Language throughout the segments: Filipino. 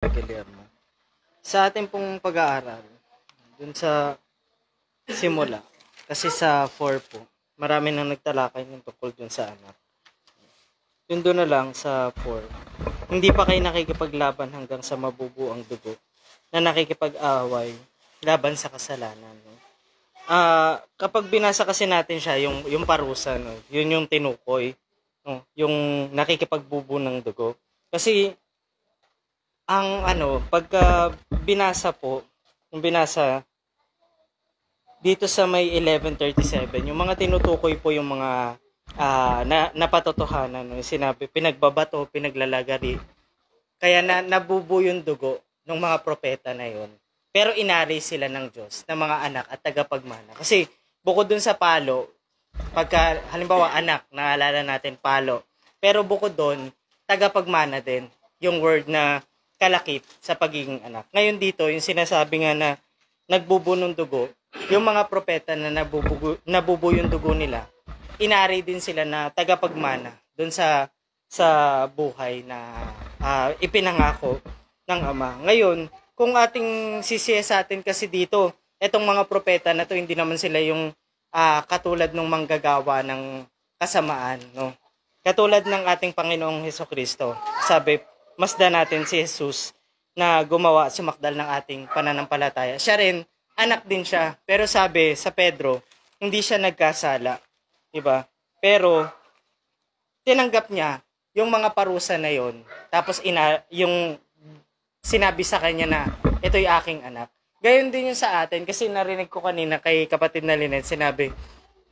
Guillermo. Sa ating pong pag-aaral, dun sa simula, kasi sa 4 po, marami nang nagtalakay ng tungkol dun sa anak. Yun doon na lang sa 4. Hindi pa kayo nakikipaglaban hanggang sa mabubuo ang dugo na nakikipag-away laban sa kasalanan. No? Kapag binasa kasi natin siya, yung parusa, no? Yun yung tinukoy, no? Yung nakikipagbubo ng dugo. Kasi ang pagka binasa po, yung binasa dito sa may 1137, yung mga tinutukoy po yung mga napatotohanan, no? Sinabi, pinagbabato, pinaglalagari. Kaya nabubo yung dugo ng mga propeta na yon. Pero inari sila ng Diyos, ng mga anak at tagapagmana. Kasi bukod dun sa palo, pagka halimbawa anak, naalala natin palo. Pero bukod dun, tagapagmana din yung word na kalakip sa pagiging anak. Ngayon dito, yung sinasabi nga na nagbubo ng dugo, yung mga propeta na nabubo yung dugo nila, inari din sila na tagapagmana dun sa buhay na ipinangako ng Ama. Ngayon, kung ating sisiyasatin kasi dito, etong mga propeta na to, hindi naman sila yung katulad ng manggagawa ng kasamaan, no? Katulad ng ating Panginoong Hesukristo. Sabi, masdan natin si Jesus na gumawa, sumakdal ng ating pananampalataya. Siya rin, anak din siya. Pero sabi sa Pedro, hindi siya nagkasala. Diba? Pero, tinanggap niya yung mga parusa na yon. Tapos, yung sinabi sa kanya na, ito'y aking anak. Gayon din yung sa atin, kasi narinig ko kanina kay kapatid na Lynette, sinabi,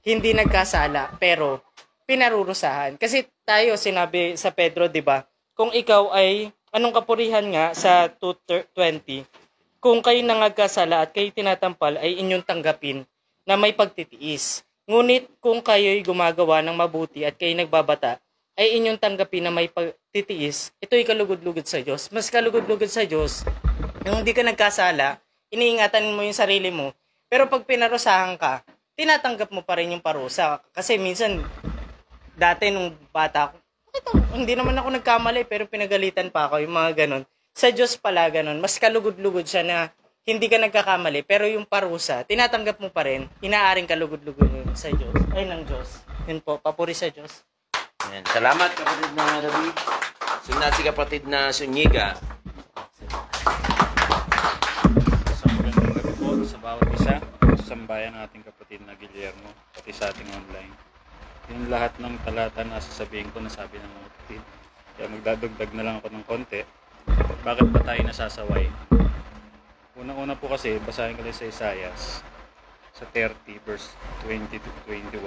hindi nagkasala, pero pinarurusahan. Kasi tayo, sinabi sa Pedro, di ba, kung ikaw ay, anong kapurihan nga sa 2:20, kung kayo nangagkasala at kayo tinatampal, ay inyong tanggapin na may pagtitiis. Ngunit kung kayo'y gumagawa ng mabuti at kayo nagbabata, ay inyong tanggapin na may pagtitiis, ito'y kalugod-lugod sa Diyos. Mas kalugod-lugod sa Diyos, yung hindi ka nagkasala, iniingatan mo yung sarili mo, pero pag pinarusahan ka, tinatanggap mo pa rin yung parusa. Kasi minsan, dati nung bata ako, hindi naman ako nagkamali, pero pinagalitan pa ako, yung mga ganon. Sa Diyos pala ganon, mas kalugod-lugod siya na hindi ka nagkakamali, pero yung parusa, tinatanggap mo pa rin, inaaring kalugod-lugod yun sa Diyos, ay ng Diyos. Yun po, papuri sa Diyos. Ayan. Salamat kapatid na David. Sunod si kapatid na Sunyiga. Sa magandang gabi po sa bawat isa, sa sambayan ng ating kapatid na Guillermo, pati sa ating online. Yung lahat ng talata na sasabihin ko, nasabi ng mga kapatid. Kaya magdadagdag na lang ako ng konti. Bakit ba tayo nasasaway? Unang-una po kasi, basahin ko lang sa Isaias, sa 30 verse 20 to 21.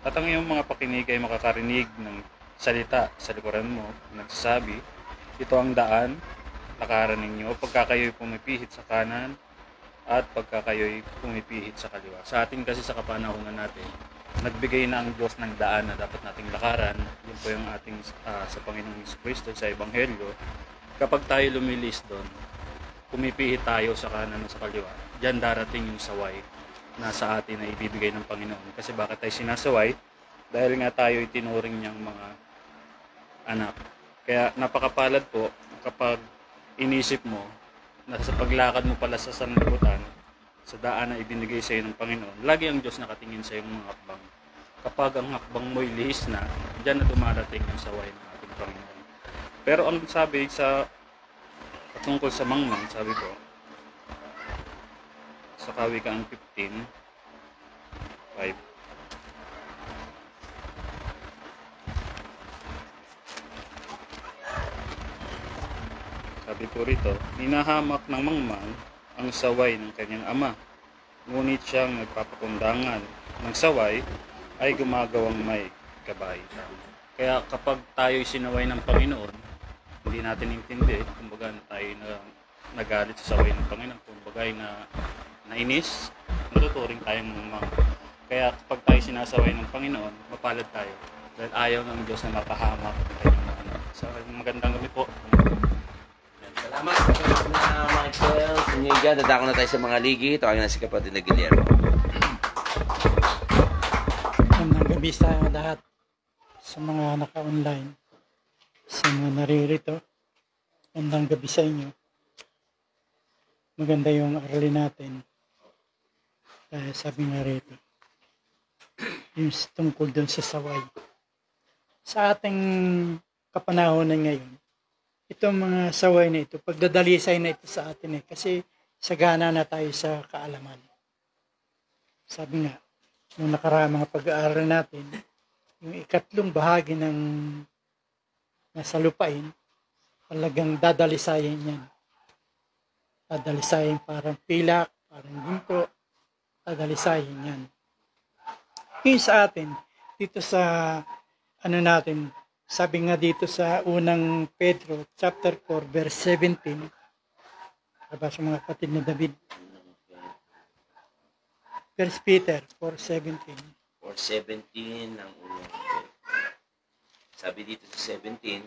At ang iyong mga pakinig ay makakarinig ng salita sa likuran mo, nagsasabi, ito ang daan, lakaran ninyo, pagka kayo'y pumipihit sa kanan, at pagka kayo'y pumipihit sa kaliwa. Sa atin kasi sa kapanahunan natin, nagbigay na ang Diyos ng daan na dapat nating lakaran. Yun po yung ating sa Panginoong Kristo sa Ebanghelyo. Kapag tayo lumilis doon, pumipihit tayo sa kanan o sa kaliwa, diyan darating yung saway na sa atin na ibibigay ng Panginoon. Kasi bakit tayo sinasaway? Dahil nga tayo itinuring niyang mga anak. Kaya napakapalad po kapag inisip mo na sa paglakad mo pala sa sanlibutan, sa daan na ibinigay sa iyo ng Panginoon, lagi ang Diyos nakatingin sa iyong mga hakbang. Kapag ang hakbang mo'y lihis na, diyan na dumarating ang saway ng ating Panginoon. Pero ang sabi sa patungkol sa mangmang, sabi ko, sa Kawikaan 15:5, sabi po rito, hinahamak ng mangmang ang saway ng kanyang ama, ngunit siyang nagpapakundangan ng saway ay gumagawang may kabaitan. Kaya kapag tayo'y sinaway ng Panginoon, hindi natin intindi, kumbaga na tayo na nagalit sa saway ng Panginoon, kumbaga na nainis, matuturing tayong mangmang. Kaya kapag tayo sinasaway ng Panginoon, mapalad tayo. Dahil ayaw ng Diyos na mapahamak ang kanyang mga anak. So, magandang gabi po. Salamat kapatid na Michael Sunyiga. Dadako na tayo sa mga ligi. Ito ang si kapatid na Guillermo. Magandang gabi sa lahat, sa mga naka-online, sa mga naririto. Magandang gabi sa inyo. maganda yung aralin natin. Sabi nga rito, yung tungkol doon sa saway. Sa ating kapanahonan ngayon, itong mga saway na ito, pagdadalisay na ito sa atin kasi sagana na tayo sa kaalaman. Sabi nga, nung nakaraang mga pag-aaral natin, yung ikatlong bahagi ng nasa lupain, talagang dadalisayin yan. Dadalisayin parang pilak, parang ginto, dadalisayin yan. Yung sa atin, dito sa natin, sabi nga dito sa unang Pedro, chapter 4, verse 17, para sa mga kapatid na David. 1 Peter 4:17. 4:17 ang unang. Sabi dito sa 17,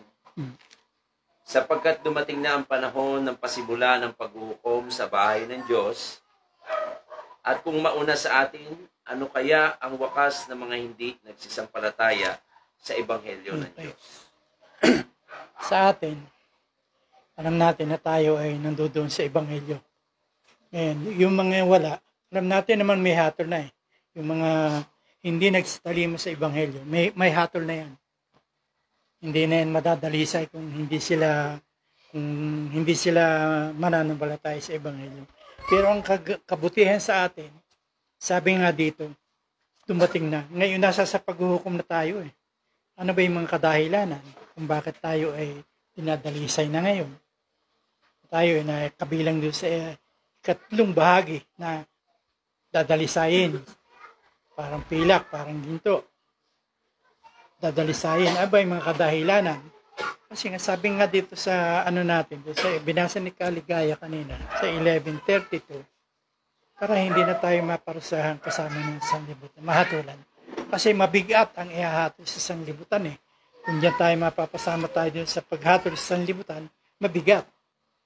sapagkat dumating na ang panahon ng pasimula ng paghuhukom sa bahay ng Diyos, at kung mauna sa atin, ano kaya ang wakas ng mga hindi nagsisampalataya sa Ebanghelyo ng Diyos? Sa atin, alam natin na tayo ay nandoon sa Ebanghelyo. Ngayon, yung mga wala, alam natin naman may hatol na Yung mga hindi nagsitalima sa Ebanghelyo, may hatol na yan. Hindi na yan madadalisay kung hindi sila mananampalataya sa Ebanghelyo. Pero ang kabutihan sa atin, sabi nga dito, dumating na. Ngayon nasa sa paghuhukom na tayo Ano ba yung mga kadahilanan kung bakit tayo ay dinadalisay na ngayon? Tayo ay na kabilang doon sa ikatlong bahagi na dadalisayin. Parang pilak, parang ginto. Dadalisayin. Aba yung mga kadahilanan. Kasi nga sabi nga dito sa natin, sa binasa ni Kaligaya kanina, sa 11:32, para hindi na tayo maparusahan kasama ng sanglibutan, mahatulan. Kasi mabigat ang ihahatol sa sanglibutan Kung diyan tayo mapapasama tayo sa paghatol sa sanglibutan, mabigat.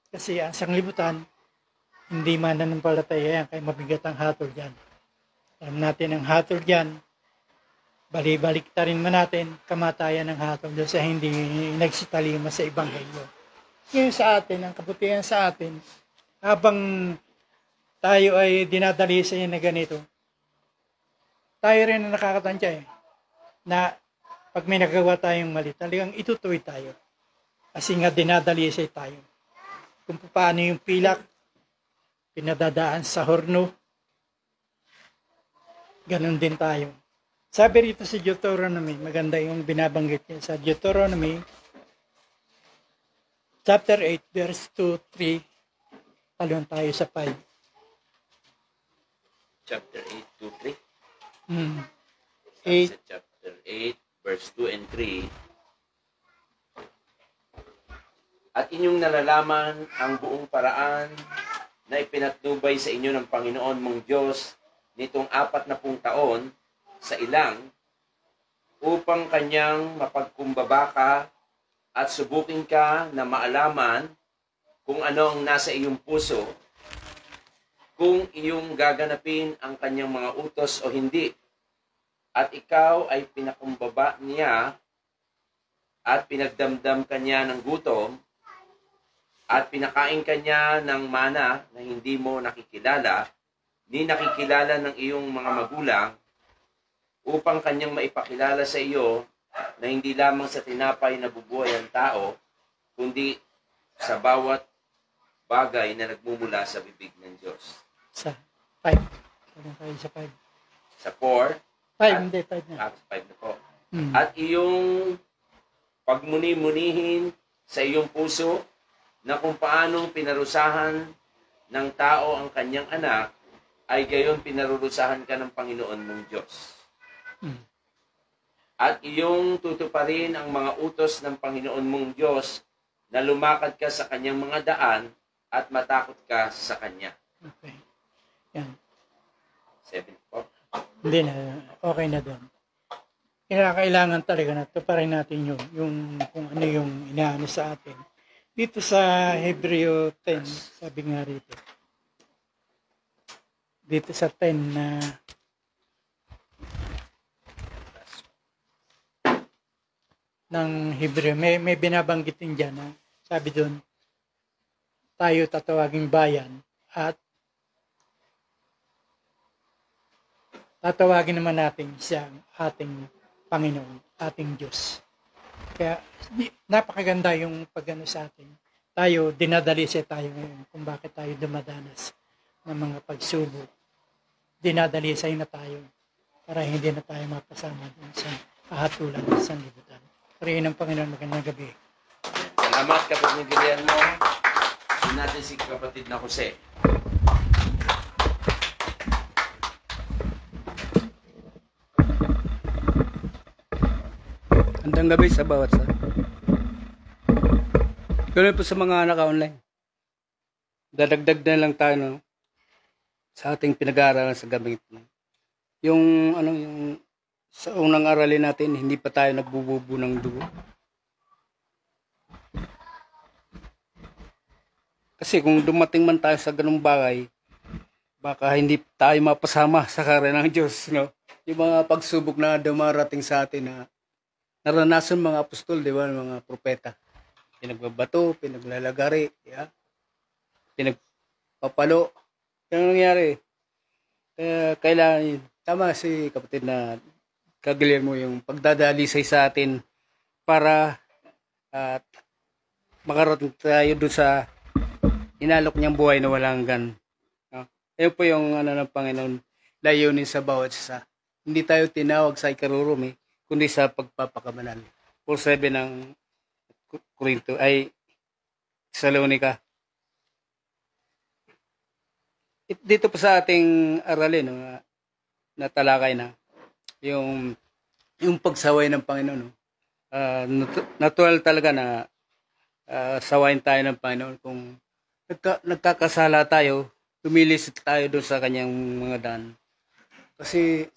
Kasi ang sanglibutan, hindi mananampalataya yan, kaya mabigat ang hatol dyan. Alam natin ang hatol dyan, balik rin man natin, kamatayan ng hatol doon sa hindi nagsitalima sa Ebanghelyo. Ngayon sa atin, ang kabutihan sa atin, habang tayo ay dinadalisay na ganito, tayo rin na nakakatansya na pag may nagawa tayong mali, talagang itutuloy tayo. Kasi nga dinadalisay tayo. Kung paano yung pilak, pinadadaan sa horno, ganun din tayo. Sabi rito sa Deuteronomy, maganda yung binabanggit niya sa Deuteronomy, chapter 8, verse 2, 3, talon tayo sa 5. Chapter 8, 2, 3? 8. Sa chapter 8, verse 2 and 3. At inyong nalalaman ang buong paraan na ipinatnubay sa inyo ng Panginoon mong Diyos nitong 40 taon sa ilang upang kanyang mapagkumbaba ka at subukin ka na maalaman kung ano ang nasa iyong puso, kung iyong gaganapin ang kanyang mga utos o hindi. At ikaw ay pinakumbaba niya at pinagdamdam kanya ng gutom at pinakain kanya ng mana na hindi mo nakikilala, ni nakikilala ng iyong mga magulang, upang kanyang maipakilala sa iyo na hindi lamang sa tinapay na bubuhay ang tao, kundi sa bawat bagay na nagmumula sa bibig ng Diyos. Sa 5. Talon tayo sa 5. Sa 4, 5, hindi, 5 na. 5 na po. At iyong pagmuni-munihin sa iyong puso na kung paanong pinarusahan ng tao ang kanyang anak, ay gayon pinarurusahan ka ng Panginoon mong Diyos. At iyong tutuparin ang mga utos ng Panginoon mong Diyos na lumakad ka sa kanyang mga daan at matakot ka sa kanya. Okay. Yan. 7 po. Hindi na, okay na doon. Kailangan talaga na tuparin natin yung kung ano yung inaano sa atin. Dito sa Hebreo 10, sabi nga rito. Dito sa 10 na ng Hebreo, may binabanggit din dyan sabi doon, tayo tatawaging bayan, at tatawagin naman natin siyang ating Panginoon, ating Diyos. Kaya napakaganda yung pagano sa atin. Tayo, dinadalisay tayo ngayon kung bakit tayo dumadanas ng mga pagsubok. Dinadalisay na tayo para hindi na tayo mapasama dun sa kahatulan sa sanlibutan. Parihin ng Panginoon, magandang gabi. Salamat, kapatid Guillermo. Hindi natin si kapatid na Jose. Magandang gabi sa bawat sa. Ikaw po sa mga naka-online. Dadagdag na lang tayo no, sa ating pinag-aaralan sa gabi ito. Yung sa unang aralin natin, hindi pa tayo nagbububo ng dugo. Kasi kung dumating man tayo sa ganung bagay, baka hindi tayo mapasama sa karya ng Diyos. No? Yung mga pagsubok na dumarating sa atin na naranasan mga apostol, di ba, mga propeta. Pinagbabato, pinaglalagari, yeah? Pinagpapalo. Yan ang nangyari. Kailangan, tama si kapatid na kagalir mo yung pagdadalisay sa atin para at makarating tayo doon sa inalok niyang buhay na walang hanggan. No? Ayun po yung ng Panginoon, layunin sa bawat isa. Hindi tayo tinawag sa ikarurumi, kundi sa pagpapakabanal. 4:7 ng Korinto ay Thessalonica. Dito pa sa ating aralin, no, na talakay na yung pagsaway ng Panginoon. No? Natural talaga na sawayin tayo ng Panginoon. Kung nagkakasala tayo, lumilis tayo doon sa kanyang mga daan. Kasi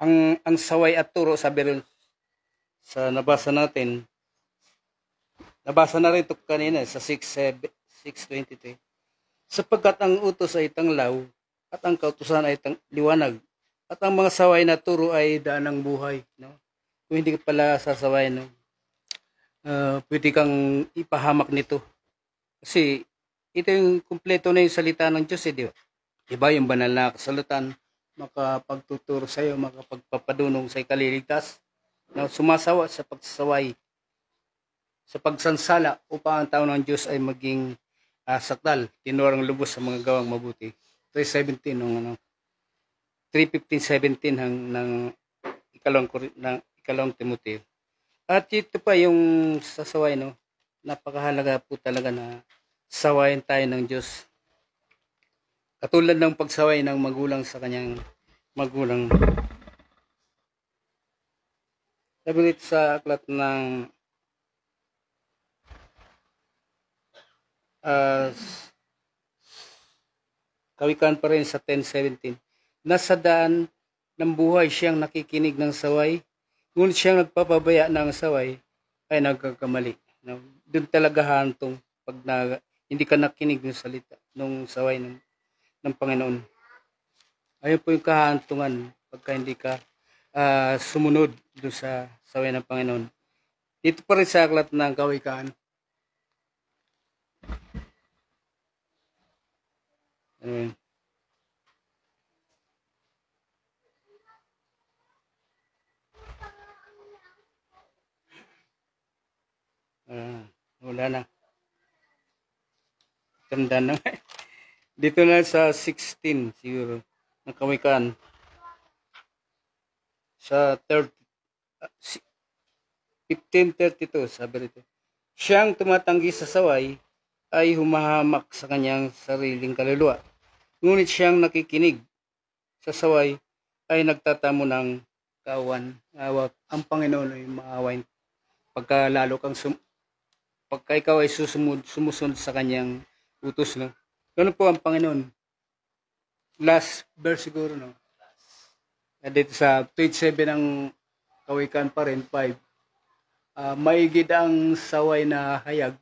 ang saway at turo, sabi rin sa nabasa natin, nabasa na rin ito kanina sa 6:23. Sapagkat ang utos ay tanglaw at ang kautusan ay liwanag at ang mga saway na turo ay daan ng buhay. No? Kung hindi ka pala sasaway, no? Pwede kang ipahamak nito. Kasi ito yung kumpleto na yung salita ng Diyos. Di ba? Diba yung banal na kasalutan, makapagtuturo sa iyo, makapagpapadunong sa ikaliligtas, na sumasawa sa pagsasaway, sa pagsansala upang ang tao ng Diyos ay maging sakdal, tinurang lubos sa mga gawang mabuti. 3:17 ng 3:15-17 ng ikalawang Timoteo. At ito pa yung sasaway, no? Napakahalaga po talaga na sawayin tayo ng Diyos. Katulad ng pagsaway ng magulang sa kanyang magulang. Sabi dito sa aklat ng Kawikaan pa rin sa 10:17. Nasa daan ng buhay siyang nakikinig ng saway, ngunit siyang nagpapabaya ng saway ay nagkakamali. No? Doon talaga hantong pag hindi ka nakinig ng salita, ng saway ng Panginoon. Ayun po yung kahantungan pagka hindi ka sumunod doon sa saway ng Panginoon. Dito pa rin sa aklat ng Kawikaan. Wala na. Tanda na. Dito na sa 16 siguro. Ng Kawikaan. Sa 15:32 sabi rito. Siyang tumatanggi sa saway ay humahamak sa kanyang sariling kaluluwa. Ngunit siyang nakikinig sa saway ay nagtatamo ng kaawan. Ang Panginoon ay maawain pagka lalo kang pagka ikaw ay sumusunod sa kanyang utos, no? Ganun po ang Panginoon. Last verse siguro, no? Dito sa page 7 ng Kawikaan pa rin, 5. Maigid ang saway na hayag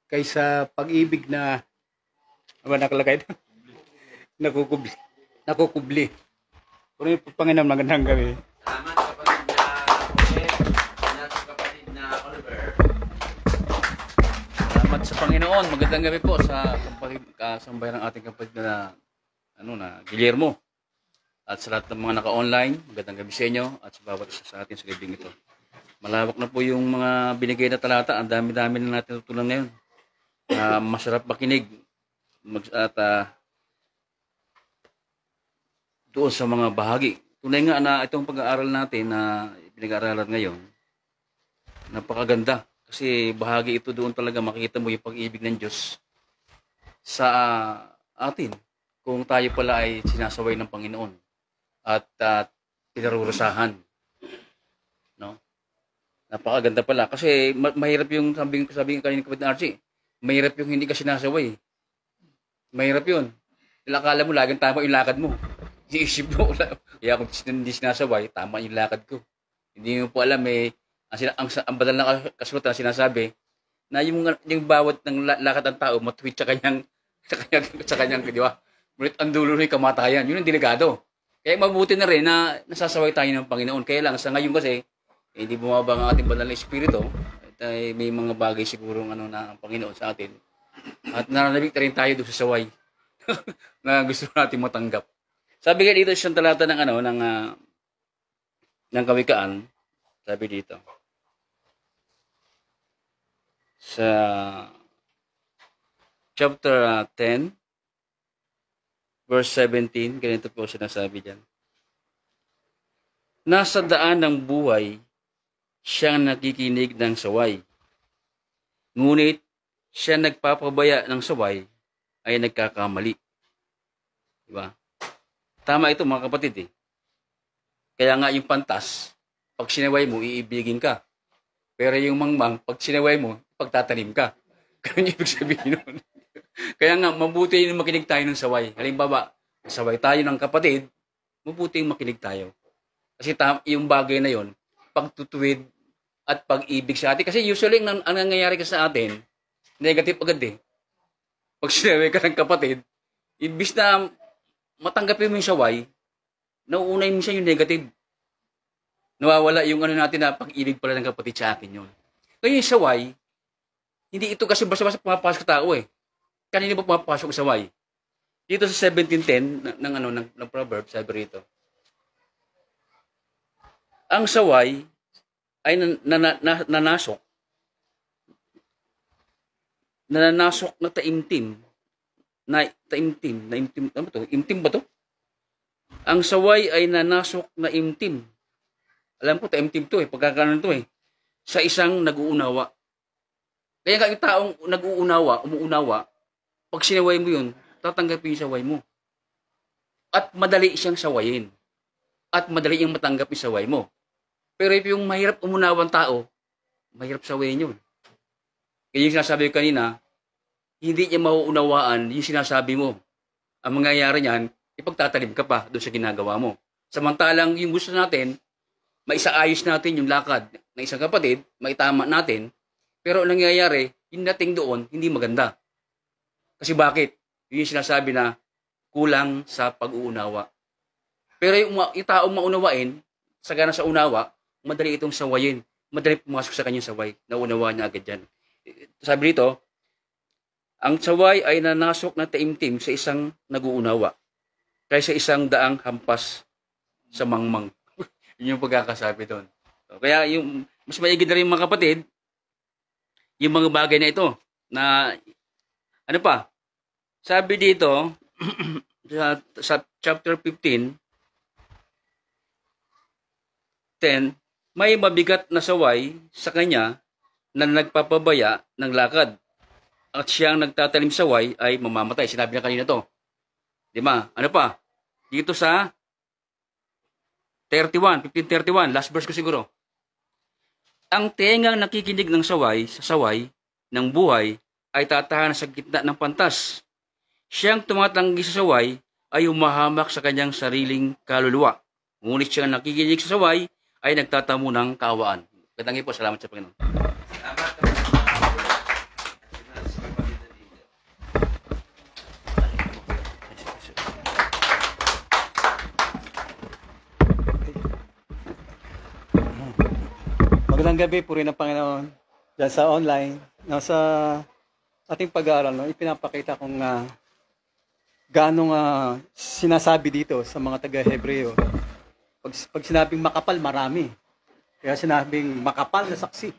kaysa pag-ibig na nakalagay doon? Nakukubli. Pero yung Panginoon, magandang gabi. Salamat kapatid na Jose, at kapatid na Oliver. Salamat sa Panginoon. Magandang gabi po sa kasambayan ng ating kapatid na Guillermo. At sa lahat ng mga naka-online, magandang gabi sa inyo at sa bawat isa sa atin sa gabing ito. Malawak na po yung mga binigay na talata. Ang dami-dami na natin tutunan ngayon. Masarap makinig. Doon sa mga bahagi. Tunay nga na itong pag-aaral natin na pinag-aaralan ngayon, napakaganda. Kasi bahagi ito doon talaga makikita mo yung pag-ibig ng Diyos sa atin. Kung tayo pala ay sinasaway ng Panginoon at pinarurusahan. No? Napakaganda pala. Kasi mahirap yung sabi kanina kapatid na Archie, mahirap yung hindi ka sinasaway. Mahirap yun. Akala mo laging tama yung lakad mo. Iisip mo, kaya kung hindi sinasaway, tama yung lakad ko. Hindi mo po alam ang badal na kasulatan sinasabi na yung bawat ng lakad ng tao matwit sa kanyang di ba? Ngunit ang dulo ng kamatayan, yun ang delikado. Kaya mabuti na rin na nasasaway tayo ng Panginoon. Kaya lang sa ngayon kasi hindi bumaba ang ating banal na espiritu at may mga bagay siguro na ang Panginoon sa atin. At nananabik na rin tayo doon sa saway na gusto natin matanggap. Sabi nga dito isang talata ng Kawikaan, sabi dito. Sa chapter 10, verse 17, ganito po sinasabi diyan. Nasa daan ng buhay, siyang nakikinig ng saway. Ngunit, siya nagpapabaya ng saway ay nagkakamali. Diba? Tama ito mga kapatid eh. Kaya nga yung pantas, pag sinaway mo, iibigin ka. Pero yung mangmang, pag sinaway mo, pagtatanim ka. Ganun yung ibig sabihin nun. Kaya nga, mabuti yung makinig tayo ng saway. Halimbawa, saway tayo ng kapatid, mabuti yung makinig tayo. Kasi yung bagay na yon, pagtutuwid at pag-ibig sa atin. Kasi usually, ang nangyayari ka sa atin, negative agad eh. Pag sinaway ka ng kapatid, ibig na matanggapin mo yung saway, nauunay mo siya yung negative. Nawawala yung natin na pag-ibig pala ng kapatid sa atin yun. Kaya yung saway, hindi ito kasi basta-basta pumapasok sa tao eh. Kanina ba pumapasok sa saway? Dito sa 17:10 ng Proverbs, sabi rito. Ang saway ay nanasok na taimtim. Ano to? Imtim ba to? Ang saway ay nanasok na imtim. Alam ko, taimtim to eh. Pagkakaroon to eh. Sa isang nag-uunawa. Kaya yung taong umuunawa, pag sinaway mo yun, tatanggapin yung saway mo. At madali siyang sawayin. At madali yung matanggap yung saway mo. Pero if yung mahirap umunawang tao, mahirap sawayin yun. Kaya yung sinasabi ko kanina, hindi niya mauunawaan yung sinasabi mo. Ang mangyayari niyan, ipagtatalim ka pa doon sa ginagawa mo. Samantalang yung gusto natin, maisaayos natin yung lakad ng isang kapatid, maitama natin, pero ang nangyayari, yung dating doon, hindi maganda. Kasi bakit? Yun yung sinasabi na kulang sa pag-uunawa. Pero yung taong maunawain, sagana sa unawa, madali itong sawayin. Madali pumasok sa kanyang saway. Naunawa niya agad yan. Sabi dito, ang saway ay nanasok na taimtim sa isang nag-uunawa kaysa isang daang hampas sa mangmang. Yun yung pagkakasabi doon. So, kaya yung mas maigid na rin mga kapatid, yung mga bagay na ito, na ano pa, sabi dito, sa chapter 15, 10, may mabigat na saway sa kanya na nagpapabaya ng lakad. At siyang nagtatalim saway ay mamamatay. Sinabi na kanina to. Di ba? Ano pa? Dito sa 15:31, last verse ko siguro. Ang tengang nakikinig ng saway sa saway ng buhay ay tatahan sa gitna ng pantas. Siyang tumatanggi sa saway ay humahamak sa kanyang sariling kaluluwa. Ngunit siyang nakikinig sa saway ay nagtatamo ng kaawaan. Katanggi po, salamat sa Panginoon. Magandang gabi, puri ng Panginoon. Diyan sa online, nasa ating pag-aaral, no, ipinapakita kung gaano sinasabi dito sa mga taga-Hebreo. Pag sinabing makapal, marami. Kaya sinabing makapal na saksi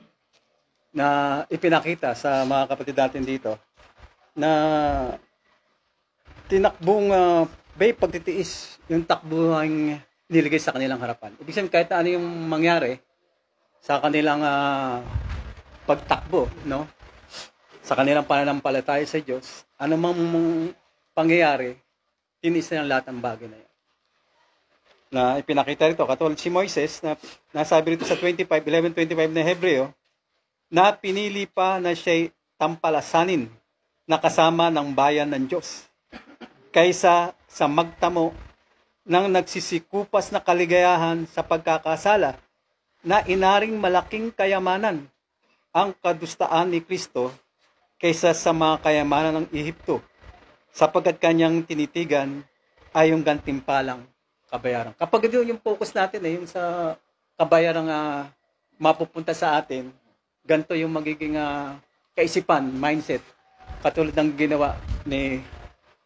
na ipinakita sa mga kapatid natin dito na tinakbong pagtitiis yung takbuhang niligay sa kanilang harapan. Ibig sabihin, kahit ano yung mangyari sa kanilang pagtakbo, no? Sa kanilang pananampalataya sa Diyos, anumang pangyayari, tinis na lahat ng bagay na yan. Na ipinakita rito, katulad si Moises, na nasabi rito sa 11:25 na Hebreo, na pinili pa na siya'y tampalasanin na kasama ng bayan ng Diyos, kaysa sa magtamo ng nagsisikupas na kaligayahan sa pagkakasala, na inaring malaking kayamanan ang kadustaan ni Kristo kaysa sa mga kayamanan ng Ehipto, sapagkat kanyang tinitigan ay yung gantimpalang kabayaran. Kapag yun yung focus natin, yung sa kabayaran mapupunta sa atin, ganito yung magiging kaisipan, mindset, katulad ng ginawa ni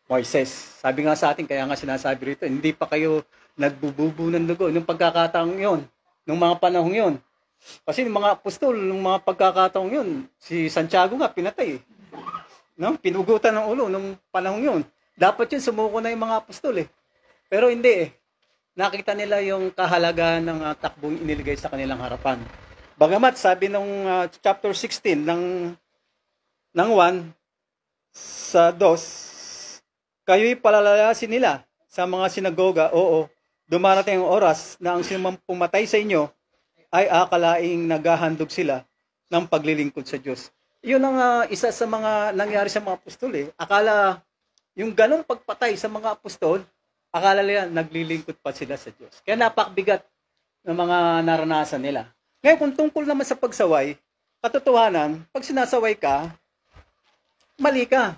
Moises. Sabi nga sa atin, kaya nga sinasabi rito, hindi pa kayo nagbububo ng dugo nung pagkakataong yon, nung mga panahong yon. Kasi yung mga apostol, nung mga pagkakataong yon, si Santiago nga pinatay. No? Pinugutan ng ulo nung panahong yon. Dapat yun, sumuko na yung mga apostol Pero hindi Nakita nila yung kahalagahan ng takbong iniligay sa kanilang harapan. Bagamat sabi nung chapter 16 ng 1 sa 2, kayo'y palalayasin nila sa mga sinagoga. Oo, dumarating ang oras na ang sinumang pumatay sa inyo ay akalaing naghahandog sila ng paglilingkod sa Diyos. Yun ang isa sa mga nangyari sa mga apostol. Akala, yung ganong pagpatay sa mga apostol, akala nila naglilingkod pa sila sa Diyos. Kaya napakbigat ng mga naranasan nila. Ngayon, kung tungkol naman sa pagsaway, katotohanan, pag sinasaway ka, mali ka.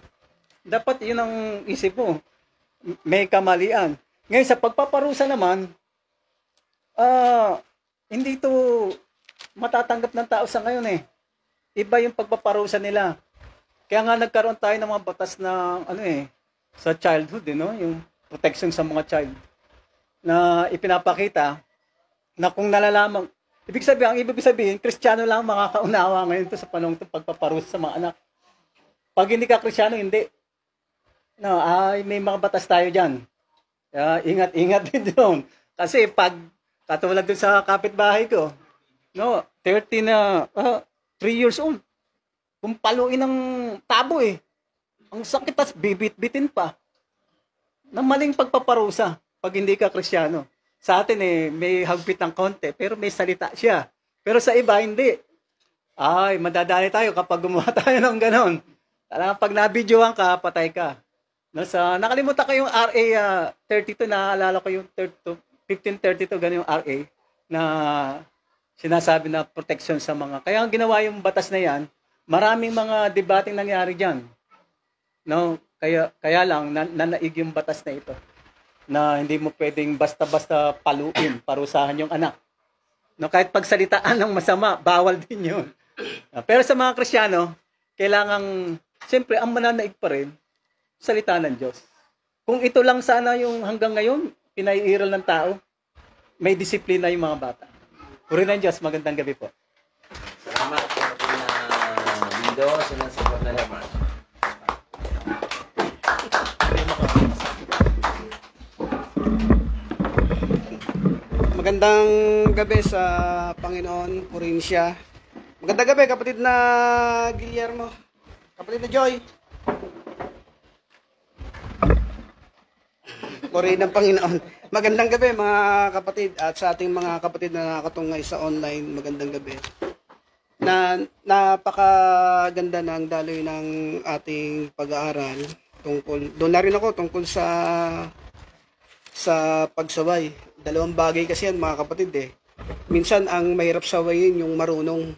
Dapat yun ang isip mo. May kamalian. Ngayon, sa pagpaparusa naman, hindi ito matatanggap ng tao sa ngayon Iba yung pagpaparusa nila. Kaya nga nagkaroon tayo ng mga batas na sa childhood, yung protection sa mga child na ipinapakita na kung nalalaman, ang ibig sabihin, Kristiyano lang makakaunawa ngayon to sa panahon to pagpaparusa sa mga anak. Pag hindi ka Kristiyano, hindi. No, may mga batas tayo diyan. Ingat din doon. Kasi pag katulad dun sa kapitbahay ko, 13 na 3 years old. Kung paluin ng tabo Ang sakit, tas bibit-bitin pa. Na maling pagpaparusa pag hindi ka Kristiyano. Sa atin may hagpit ng konti, pero may salita siya. Pero sa iba, hindi. Madadali tayo kapag gumawa tayo ng ganon. Pag nabidyohan ka, patay ka. Nakalimutan ko yung RA 32, naalala ko yung 1532, ganun yung RA, na sinasabi na protection sa mga. Kaya ang ginawa yung batas na yan, maraming mga debating nangyari dyan. Kaya lang, nanaig yung batas na ito. Na hindi mo pwedeng basta-basta parusahan yung anak. Kahit pagsalitaan ng masama, bawal din yun. Pero sa mga Kristiyano, kailangang, siyempre, ang mananaig pa rin, salita ng Diyos. Kung ito lang sana yung hanggang ngayon, pinaiiral ng tao, may disiplina yung mga bata. Puri ng Diyos, magandang gabi po. Salamat sa Lindo, sinasagot na naman. Magandang gabi sa Panginoon, purihin siya. Magandang gabi, kapatid na Guillermo. Kapatid na Joy. Purihin ng Panginoon. Magandang gabi mga kapatid at sa ating mga kapatid na nakatungay sa online. Magandang gabi. Napakaganda ng daloy ng ating pag-aaral doon na rin ako tungkol sa pagsaway. Dalawang bagay kasi yan mga kapatid Minsan ang mahirap sawayin yung marunong,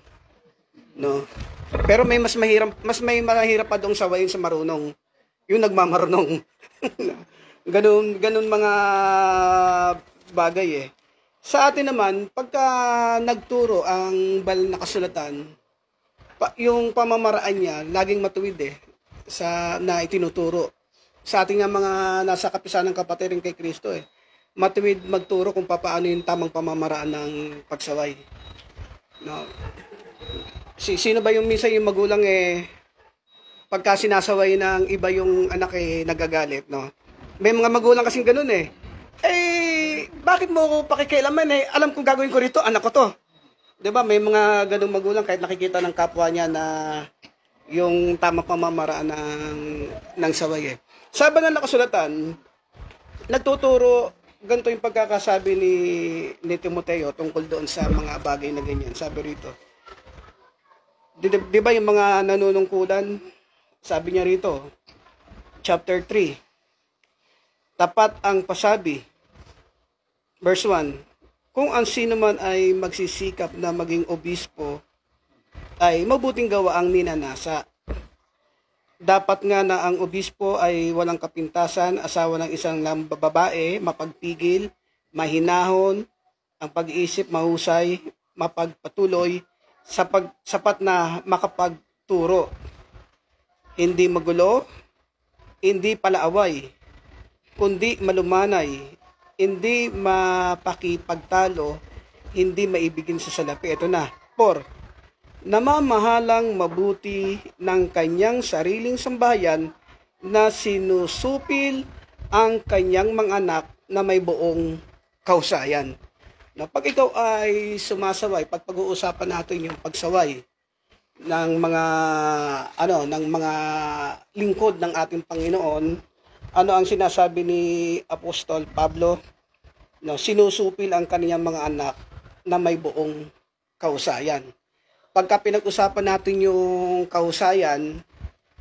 Pero may mahirap pa dong sawayin sa marunong, yung nagmamarunong. ganun mga bagay Sa atin naman, pagka nagturo ang banal na kasulatan, yung pamamaraan niya laging matuwid na itinuturo sa ating nga mga nasa kapisanan ng kapatiran kay Kristo matuwid magturo kung paano yung tamang pamamaraan ng pagsaway. No. Sino ba yung minsan yung magulang pagka sinasaway ng iba yung anak nagagalit, no? May mga magulang kasing ganun bakit mo ako pakikialaman alam kong gagawin ko rito, anak ko to. 'Di ba? May mga ganung magulang kahit nakikita ng kapwa niya na yung tamang pamamaraan ng saway Sa banal na kasulatan, nagtuturo ganito yung pagkakasabi ni Timoteo tungkol doon sa mga bagay na ganyan. Sabi rito, di ba yung mga nanunungkulan, sabi niya rito, chapter 3, tapat ang pasabi, verse 1, kung ang sino man ay magsisikap na maging obispo, ay mabuting gawa ang ninanasa. Dapat nga na ang obispo ay walang kapintasan, asawa ng isang babae, mapagpigil, mahinahon, ang pag-iisip mahusay, mapagpatuloy, sapat na makapagturo. Hindi magulo, hindi palaaway, kundi malumanay, hindi mapakipagtalo, hindi maibigin sa salapi. Ito na. 4. Namamahalang mabuti ng kanyang sariling sambahayan na sinusupil ang kanyang mga anak na may buong kausayan. Na pag ikaw ay sumasaway, pag pag-uusapan natin yung pagsaway ng mga lingkod ng ating Panginoon, ano ang sinasabi ni Apostol Pablo? No, sinusupil ang kanyang mga anak na may buong kausayan. Pagka pinag-usapan natin yung kausayan,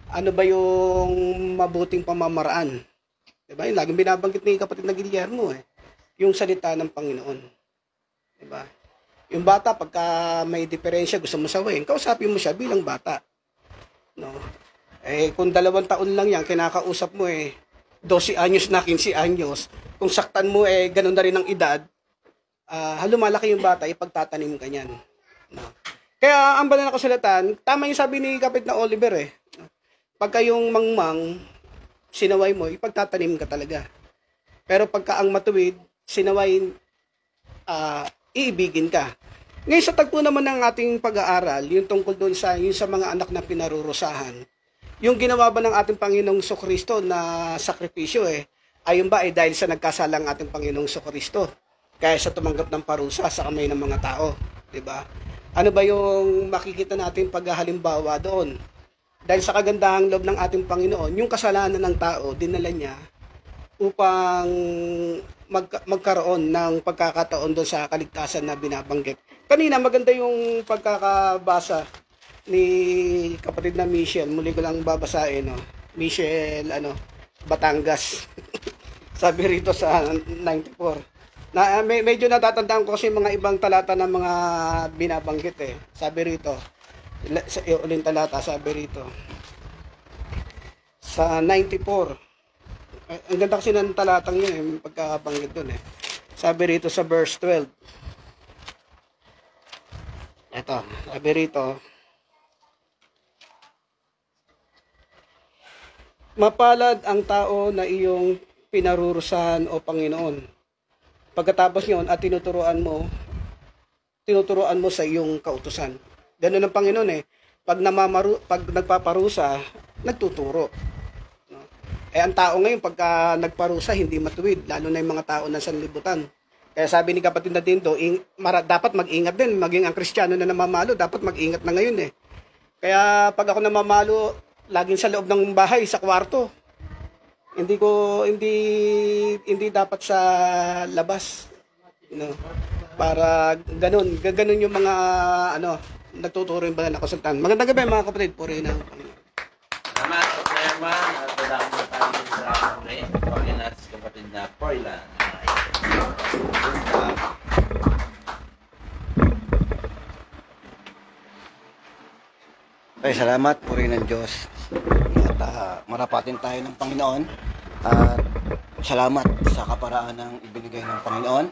ano ba yung mabuting pamamaraan? Diba? Yung laging binabanggit ni kapatid na Guillermo yung salita ng Panginoon. Diba? Yung bata, pagka may diferensya, gusto mo sawayin, kausapin mo siya bilang bata. No? Kung 2 taon lang yan, kinakausap mo 12 anyos na 15 anyos, kung saktan mo ganun na rin ang edad, lumalaki yung bata, ipagtatanim ka niyan. No? Kaya ang banal na kasulatan, tama yung sabi ni Kapit na Oliver pagka yung mangmang, sinaway mo, ipagtatanim ka talaga. Pero pagka ang matuwid, sinaway, iibigin ka. Ngayon sa tagpo naman ng ating pag-aaral, yung tungkol doon sa mga anak na pinarurusahan, yung ginawa ba ng ating Panginoong Sokristo na sakripisyo ayun ba dahil sa nagkasalang ating Panginoong Sokristo, kaya sa tumanggap ng parusa sa kamay ng mga tao, di ba? Ano ba yung makikita natin paghahalimbawa doon? Dahil sa kagandahang loob ng ating Panginoon, yung kasalanan ng tao, dinala niya upang magkaroon ng pagkakataon doon sa kaligtasan na binabanggit. Kanina, maganda yung pagkakabasa ni kapatid na Michelle. Muli ko lang babasahin. Michelle, Batangas. Sabi rito sa 94. Medyo natatandaan ko kasi mga ibang talata ng mga binabanggit Sabi rito, uling talata, sabi rito, sa 94, ang ganda kasi ng talatang yun pagkabanggit dun Sabi rito sa verse 12, eto, sabi rito, mapalad ang tao na iyong pinarurusahan o Panginoon. Pagkatapos nyon at tinuturuan mo sa iyong kautusan. Ganun ang Panginoon Pag nagpaparusa, nagtuturo. No? Ang tao ngayon, pagka nagparusa, hindi matuwid. Lalo na yung mga tao ng sanlibutan. Kaya sabi ni kapatid na Dindo, dapat mag-ingat din. Maging ang Kristiyano na namamalo, dapat mag-ingat na ngayon Kaya pag ako namamalo, laging sa loob ng bahay, sa kwarto. Hindi dapat sa labas. Para ganun yung mga nagtuturo yung banal na kasulatan. Magandang gabi mga kapatid, purihin ang Panginoon. Salamat, Chairman. At wala akong tayo sa pagkain natin sa kapatid na Portland. Okay, salamat, purihin ng Diyos. At marapatin tayo ng Panginoon. At salamat sa kaparaan ng ibinigay ng Panginoon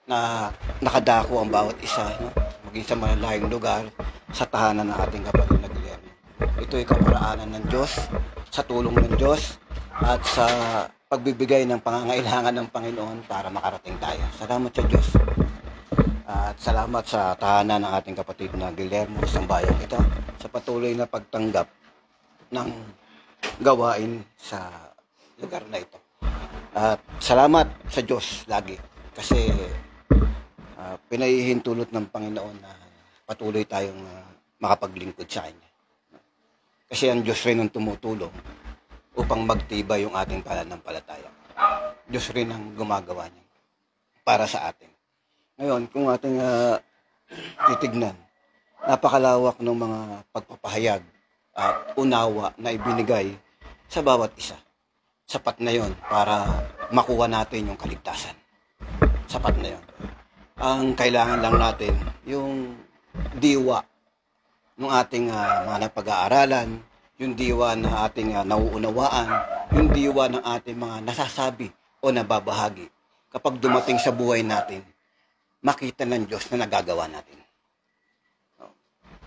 na nakadako ang bawat isa, maging sa malalahing lugar sa tahanan ng ating kapatid na Guillermo. Ito ay kaparaanan ng Diyos sa tulong ng Diyos at sa pagbibigay ng pangangailangan ng Panginoon para makarating tayo. Salamat sa Diyos. At salamat sa tahanan ng ating kapatid na Guillermo sa bayang ito sa patuloy na pagtanggap ng gawain sa lugar na ito. At salamat sa Diyos lagi kasi pinahihintulot ng Panginoon na patuloy tayong makapaglingkod sa Kanya. Kasi ang Diyos rin ang tumutulong upang magtibay yung ating pananampalataya. Diyos rin ang gumagawa niya para sa atin. Ngayon, kung ating titignan, napakalawak ng mga pagpapahayag at unawa na ibinigay sa bawat isa. Sapat na yon para makuha natin yung kaligtasan. Sapat na yon. Ang kailangan lang natin, yung diwa ng ating mga napag-aaralan, yung diwa na ating nauunawaan, yung diwa ng ating mga nasasabi o nababahagi. Kapag dumating sa buhay natin, makita ng Diyos na nagagawa natin.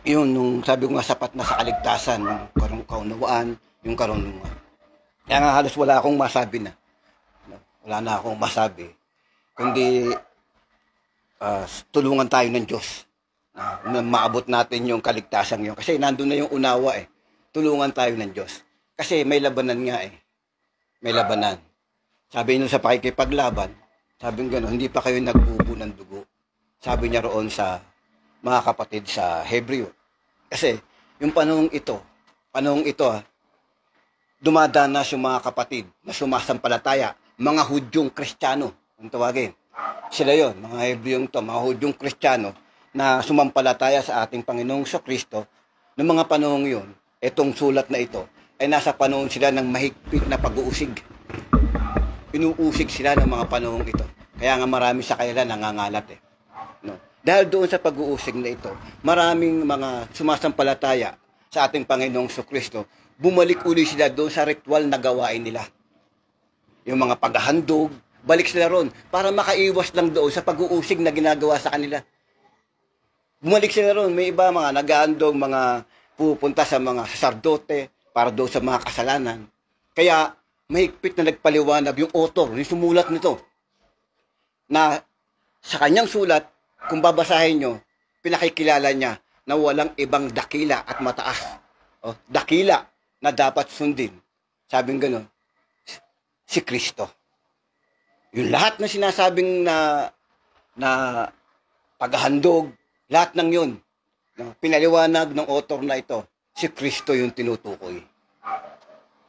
Yun, nung sabi ko nga sapat na sa kaligtasan, yung kaunawaan, yung karunungan. Kaya nga halos wala akong masabi na. Wala na akong masabi. Kundi tulungan tayo ng Diyos na maabot natin yung kaligtasan yun. Kasi nandun na yung unawa eh. Tulungan tayo ng Diyos. Kasi may labanan nga eh. May labanan. Sabi nyo sa pakikipaglaban, sabi nga hindi pa kayo nagbubo ng dugo. Sabi niya roon sa mga kapatid sa Hebreo. Kasi yung panahong ito dumadanas yung mga kapatid na sumasampalataya, mga Hudyong Kristiyano, ang tawagin. Sila yon, mga Hebreong to, mga Hudyong Kristiyano na sumampalataya sa ating Panginoong Kristo. Noong mga panahong yon, itong sulat na ito, ay nasa panahon sila ng mahigpit na pag-uusig. Inuusig sila ng mga panahong ito. Kaya nga marami sa kanila nangangalat eh. No? Dahil doon sa pag-uusig na ito, maraming mga sumasampalataya sa ating Panginoong Kristo, bumalik uli sila doon sa ritual na gawain nila. Yung mga paghahandog, balik sila ron para makaiwas lang doon sa pag-uusig na ginagawa sa kanila. Bumalik sila ron. May iba mga naghahandog, mga pupunta sa mga saserdote para doon sa mga kasalanan. Kaya mahigpit na nagpaliwanag yung author, yung sumulat nito. Na sa kanyang sulat, kung babasahin nyo, pinakikilala niya na walang ibang dakila at mataas. O, dakila na dapat sundin. Sabing gano'n, si Kristo. Yung lahat na sinasabing na paghahandog, lahat ng yun, pinaliwanag ng author na ito, si Kristo yung tinutukoy.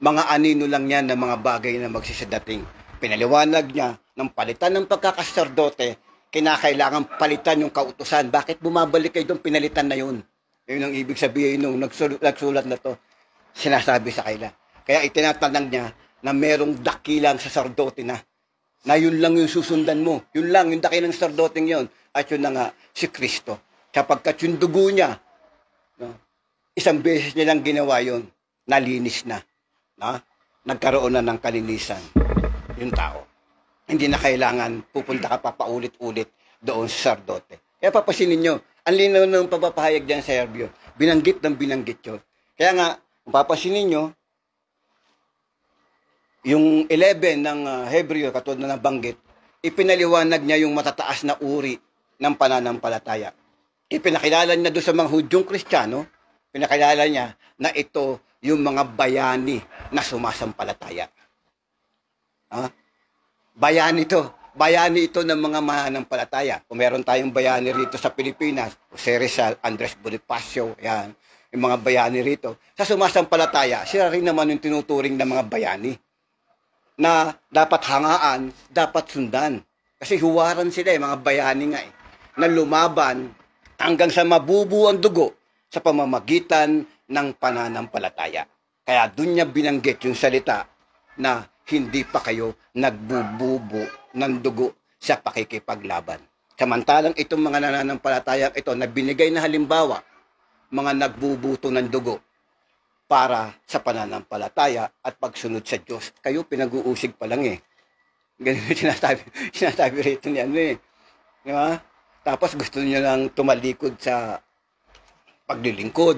Mga anino lang yan ng mga bagay na magsisadating. Pinaliwanag niya ng palitan ng pagkakasaserdote, kinakailangan palitan yung kautusan. Bakit bumabalik kayo doon? Pinalitan na yun. Yun ang ibig sabihin nung nagsulat na to. Sinasabi sa kanila. Kaya itinatanang niya na merong dakilang saserdote na yun lang yung susundan mo. Yun lang, yung dakilang saserdoteng yun. At yun na nga, si Kristo. Kapag yung dugo niya, isang beses nilang ginawa yun, nalinis na. Nagkaroon na ng kalinisan yung tao. Hindi na kailangan pupunta ka pa paulit-ulit doon sa saserdote. Kaya papasinin nyo, ang linaw ng papapahayag dyan sa Hebreo. Binanggit yun. Kaya nga, kung papasinin nyo, yung 11 ng Hebreo, katulad na nabanggit, ipinaliwanag niya yung matataas na uri ng pananampalataya. Ipinakilala niya doon sa mga Hudyong Kristiyano, pinakilala niya na ito yung mga bayani na sumasampalataya. Bayani ito ng mga mananampalataya. Kung meron tayong bayani rito sa Pilipinas, Jose Rizal, Andres Bonifacio, yan, yung mga bayani rito. Sa sumasampalataya, sila rin naman yung tinuturing ng mga bayani na dapat hangaan, dapat sundan. Kasi huwaran sila, mga bayani nga na lumaban hanggang sa mabubuo ang dugo sa pamamagitan ng pananampalataya. Kaya doon niya binanggit yung salita na hindi pa kayo nagbububo ng dugo sa pakikipaglaban. Samantalang itong mga nananampalatayang ito na binigay na halimbawa, mga nagbubuto ng dugo para sa pananampalataya at pagsunod sa Diyos. Kayo pinag-uusig pa lang eh. Ganun yung sinasabi rito ni ano eh. Di ba? Tapos gusto niyo lang tumalikod sa paglilingkod.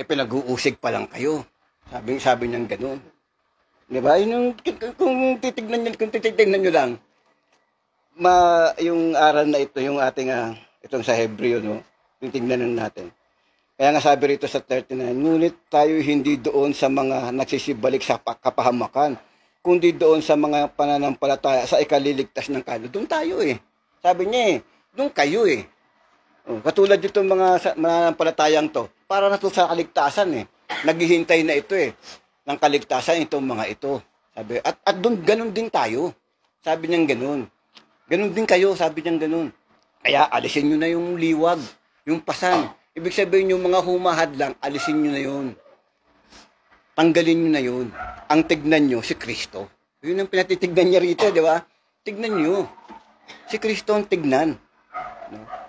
Pinag-uusig pa lang kayo. Sabi niyang ganun. Di ba? Yun kung titignan nyo lang, yung aral na ito, yung ating, itong sa Hebreo, no? Titignan natin. Kaya nga sabi rito sa 39, ngunit tayo hindi doon sa mga nagsisibalik sa kapahamakan, kundi doon sa mga pananampalataya sa ikaliligtas ng kaluluwa. Doon tayo Sabi niya doon kayo Katulad itong mga mananampalatayang to, para na to sa kaligtasan Naghihintay na ito ng kaligtasan itong mga ito. Sabi, at doon ganun din tayo. Sabi niya ganun. Ganun din kayo, sabi niya ganun. Kaya alisin nyo na yung liwag, yung pasan. Ibig sabihin yung mga humahad lang, alisin nyo na yun. Tanggalin nyo na yun. Ang tignan nyo, si Kristo. Yun ang pinatitignan niya rito, di ba? Tignan nyo. Si Kristo ang tignan.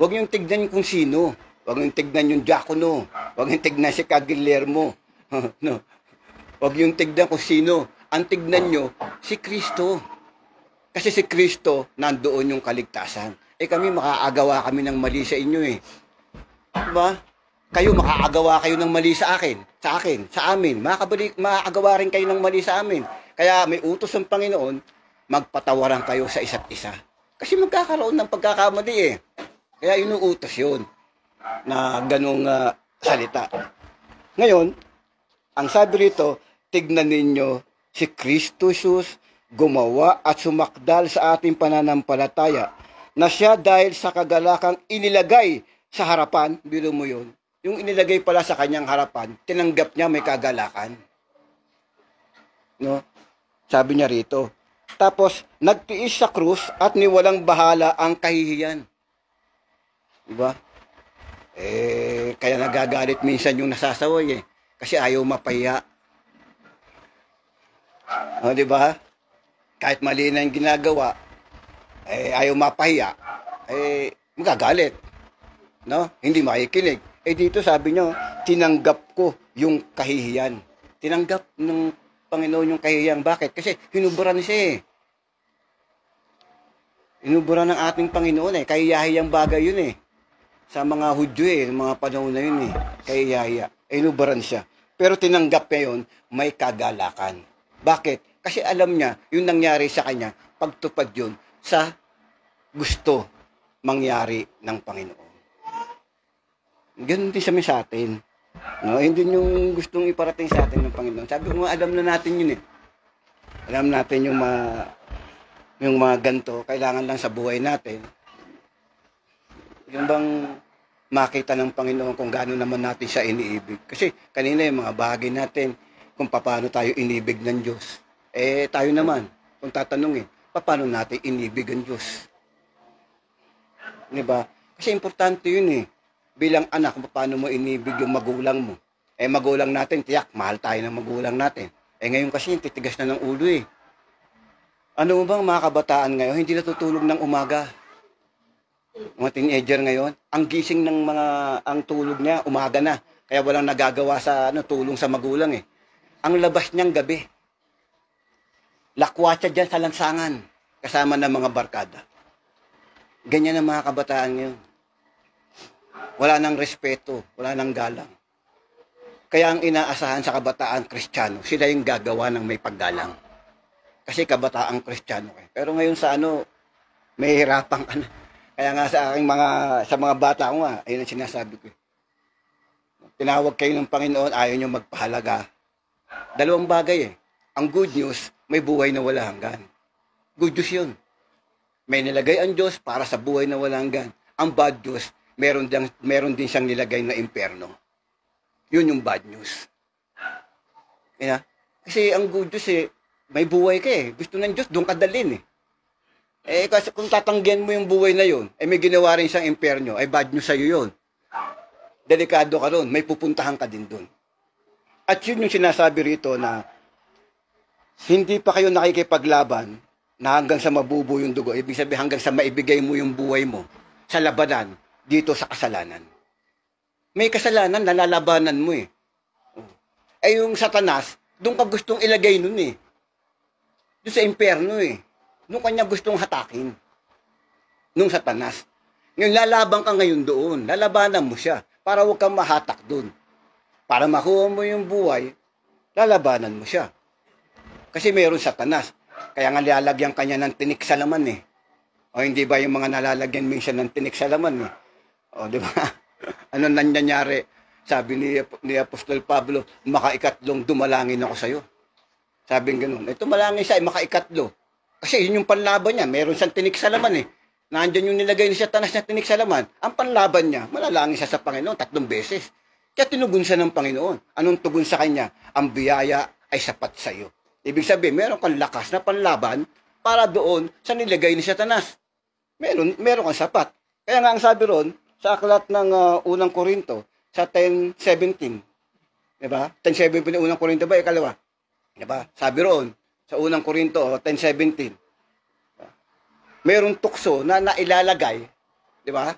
Huwag nyo tignan kung sino. Huwag nyo tignan yung diakono. Huwag nyo tignan si Guillermo. No. Huwag nyo tignan kung sino. Ang tignan nyo, si Kristo. Kasi si Kristo, nandoon yung kaligtasan. Kami, makaagawa kami ng mali sa inyo Diba? Kayo, makaagawa kayo ng mali sa akin, sa amin. Makaagawa rin kayo ng mali sa amin. Kaya may utos ng Panginoon, magpatawaran kayo sa isa't isa. Kasi magkakaroon ng pagkakamali Kaya inuutos yun na ganung salita. Ngayon, ang sabi rito, tignan ninyo si Kristo Jesus gumawa at sumakdal sa ating pananampalataya na siya dahil sa kagalakang inilagay sa harapan, biro mo yun, yung inilagay pala sa kanyang harapan, tinanggap niya may kagalakan. No? Sabi niya rito. Tapos, nagtiis sa krus at niwalang bahala ang kahihiyan. Diba? Kaya nagagalit minsan yung nasasaway kasi ayaw mapahiya. Diba? Kahit mali na yung ginagawa, ayaw mapahiya, magagalit. No? Hindi makikinig. Dito sabi nyo, tinanggap ko yung kahihiyan. Tinanggap ng Panginoon yung kahihiyan. Bakit? Kasi hinuburan siya Hinuburan ng ating Panginoon Kahiyahiyang bagay yun Sa mga Hudyo mga panahon na yun Kahiyahiya. Hinuburan siya. Pero tinanggap niya yun, may kagalakan. Bakit? Kasi alam niya, yung nangyari sa kanya, pagtupad yun sa gusto mangyari ng Panginoon. Ganun din sa atin. No? Hindi yung gustong iparating sa atin ng Panginoon. Sabi ko alam na natin yun Alam natin yung mga ganito, kailangan lang sa buhay natin. Yung bang makita ng Panginoon kung gaano naman natin siya iniibig. Kasi kanina yung mga bagay natin, kung paano tayo inibig ng Diyos. Tayo naman, kung tatanungin, paano natin inibig ang Diyos? Diba? Kasi importante yun Bilang anak, paano mo inibig yung magulang mo? Magulang natin, tiyak, mahal tayo ng magulang natin. Ngayon kasi, titigas na ng ulo Ano mo bang mga kabataan ngayon, hindi natutulog ng umaga? Mga teenager ngayon, ang gising ng ang tulog niya, umaga na. Kaya walang nagagawa sa tulong sa magulang Ang labas niyang gabi. Lakwatsa dyan sa lansangan, kasama ng mga barkada. Ganyan ang mga kabataan ngayon. Wala nang respeto, wala nang galang. Kaya ang inaasahan sa kabataan Kristiyano, sila yung gagawa ng may paggalang. Kasi kabataan Kristiyano Pero ngayon sa may hirapang Kaya nga sa aking sa mga bata ko ayun ang sinasabi ko. Tinawag kayo ng Panginoon, ayaw nyo magpahalaga. Dalawang bagay Ang good news, may buhay na wala hanggan. Good news yun. May nilagay ang Diyos para sa buhay na wala hanggan. Ang bad news, meron din siyang nilagay na impyerno. Yun yung bad news. Kasi ang good news may buhay ka Gusto ng Diyos, doon ka dalhin kasi kung tatanggihan mo yung buhay na yun, may ginawa rin siyang impyerno, bad news sa'yo yun. Delikado ka ron, may pupuntahan ka din doon. At yun yung sinasabi rito na hindi pa kayo nakikipaglaban na hanggang sa mabubo yung dugo. Ibig sabihin hanggang sa maibigay mo yung buhay mo sa labanan dito sa kasalanan. May kasalanan, nalalabanan mo yung Satanas, doon ka gustong ilagay nun Doon sa impyerno Doon kanya gustong hatakin. Nung Satanas. Ngayon, lalaban ka ngayon doon. Lalabanan mo siya para huwag kang mahatak doon. Para makuha mo yung buhay lalabanan mo siya. Kasi mayroon Satanas. Kaya nga lalagyan kanya ng tinik sa laman eh. O hindi ba yung mga nalalagyan minsan ng tinik sa laman eh? O di ba? Ano nangyayari? Sabi ni Apostol Pablo, makaikatlong dumalangin ako sa'yo. Sabi ganoon. Ito malangin siya, makaikatlo. Kasi yun yung panlaban niya. Meron siyang tinik sa laman eh. Nandiyan yung nilagay ni Satanas na tinik sa laman. Ang panlaban niya, malalangin siya sa Panginoon 3 beses. Kaya tinugon siya ng Panginoon. Anong tugon sa kanya? Ang biyaya ay sapat sa iyo. Ibig sabihin, meron kang lakas na panlaban para doon sa nilagay ni Satanas. Meron kang sapat. Kaya nga ang sabi ron, sa aklat ng unang Korinto, sa 10:17. Diba? 10:17 ng unang Korinto ba? Ikalawa. Diba? Sabi ron, sa unang Korinto, 10:17. Merong tukso na nailalagay, di ba?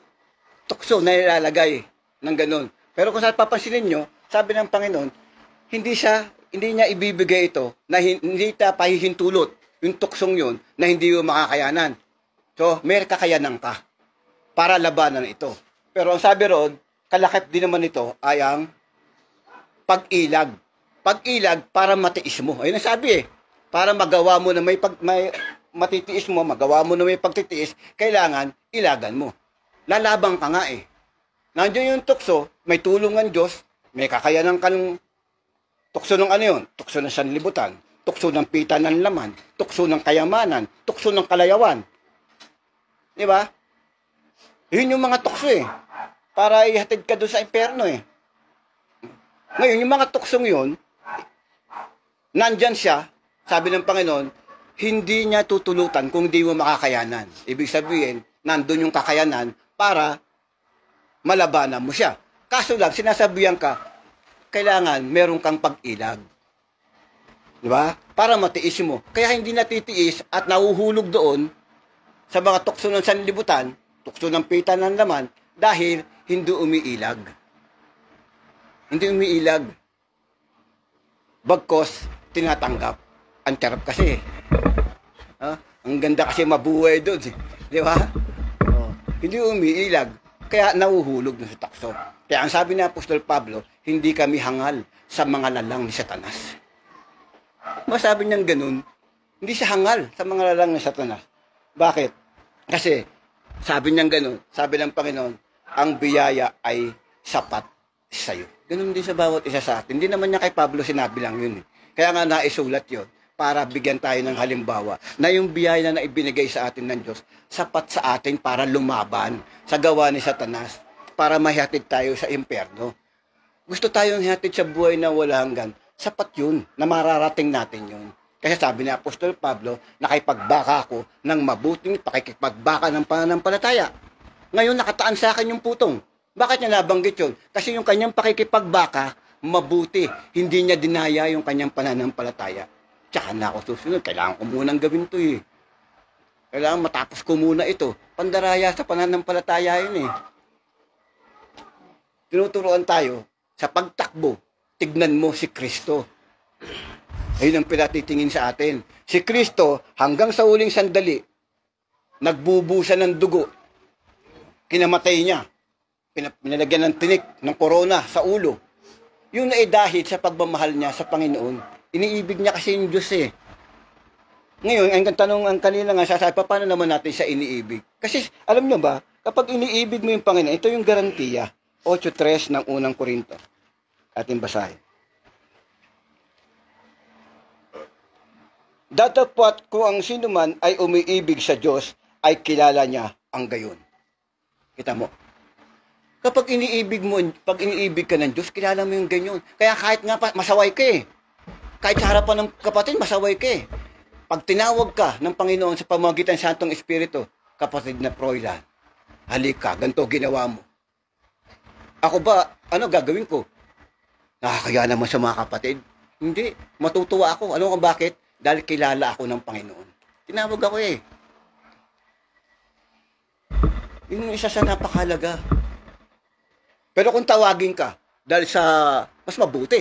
Tukso na ilalagay ng ganun. Pero kung sa papansinin nyo, sabi ng Panginoon, hindi niya ibibigay ito na hindi ta pahihintulot yung tuksong yun na hindi mo makakayanan. So, may kakayanan ka para labanan ito. Pero ang sabi roon, kalakip din naman ito ay ang pag-ilag. Pag-ilag para matiis mo. Ayun ang sabi eh. Para magawa mo na may matitiis mo, magawa mo na may pagtitiis, kailangan ilagan mo. Lalabang ka nga eh. Nandiyan yung tukso, may tulong ng Diyos, may kakayanan ka ng tukso ng ano yun? Tukso ng sanlibutan, tukso ng pita ng laman, tukso ng kayamanan, tukso ng kalayawan. Di ba? Yun yung mga tukso eh. Para ihatid ka doon sa impyerno eh. Ngayon, yung mga tuksong yun, nandyan siya, sabi ng Panginoon, hindi niya tutulutan kung di mo makakayanan. Ibig sabihin, nandun yung kakayanan para malabanan mo siya. Kaso lang, sinasabihan ka, kailangan meron kang pag-ilag. Di ba? Para matiis mo. Kaya hindi natitiis at nahuhulog doon sa mga tukso ng sanlibutan, tukso ng pita ng laman, dahil hindi umiilag. Hindi umiilag. Bagkos, tinatanggap. Ang charap kasi. Ang ganda kasi mabuhay doon. Di ba? Hindi umiilag. Kaya nahuhulog na sa takso. Kaya ang sabi ni Apostol Pablo, hindi kami hangal sa mga lalang ni Satanas. Masabi niyang ganun, hindi siya hangal sa mga lalang ni Satanas. Bakit? Kasi sabi niyang ganun, sabi ng Panginoon, ang biyaya ay sapat sa iyo. Ganun din sa bawat isa sa atin. Hindi naman niya kay Pablo sinabi lang yun eh. Kaya nga naisulat yun para bigyan tayo ng halimbawa na yung biyaya na ibinigay sa atin ng Diyos sapat sa atin para lumaban sa gawa ni Satanas, para mahihatid tayo sa impyerno. Gusto tayong hihatid sa buhay na wala hanggan, sapat yun na mararating natin yun. Kasi sabi ni Apostol Pablo, nakipagbaka ako ng mabuting pakikipagbaka ng pananampalataya. Ngayon nakataan sa akin yung putong. Bakit niya nabanggit yun? Kasi yung kanyang pakikipagbaka, mabuti. Hindi niya dinaya yung kanyang pananampalataya. Tsaka na ako susunod. Kailangan ko munang gawin to eh. Kailangan matapos ko muna ito. Pandaraya sa pananampalataya yun eh. Tinuturuan tayo sa pagtakbo. Tignan mo si Kristo. Ayun ang pinatitingin sa atin. Si Kristo hanggang sa uling sandali, nagbubusa ng dugo. Kinamatay niya. Pinalagyan ng tinik ng korona sa ulo. Yun ay dahil sa pagmamahal niya sa Panginoon. Iniibig niya kasi yung Diyos eh. Ngayon, ang tanong ang kanina nga sasabi, paano naman natin siya iniibig? Kasi alam niyo ba, kapag iniibig mo yung Panginoon, ito yung garantiya. 8:3 ng unang Korinto. Ating basahin. Datapwat kung ang sino man ay umiibig sa Diyos, ay kilala niya ang gayon. Kita mo? Kapag pag iniibig ka ng Diyos, kilala mo yung ganyan. Kaya kahit nga masaway ka eh. Kahit sa harapan ng kapatid, masaway ka eh. Pag tinawag ka ng Panginoon sa pamamagitan ng Santong Espiritu, kapatid na Froilan, halika, ganito ginawa mo. Ako ba, ano gagawin ko? Nakakaya naman sa mga kapatid. Hindi, matutuwa ako. Ano kung bakit? Dahil kilala ako ng Panginoon. Tinawag ako eh. Yun yung isa sa napakahalaga. Pero kung tawagin ka, dahil sa mas mabuti,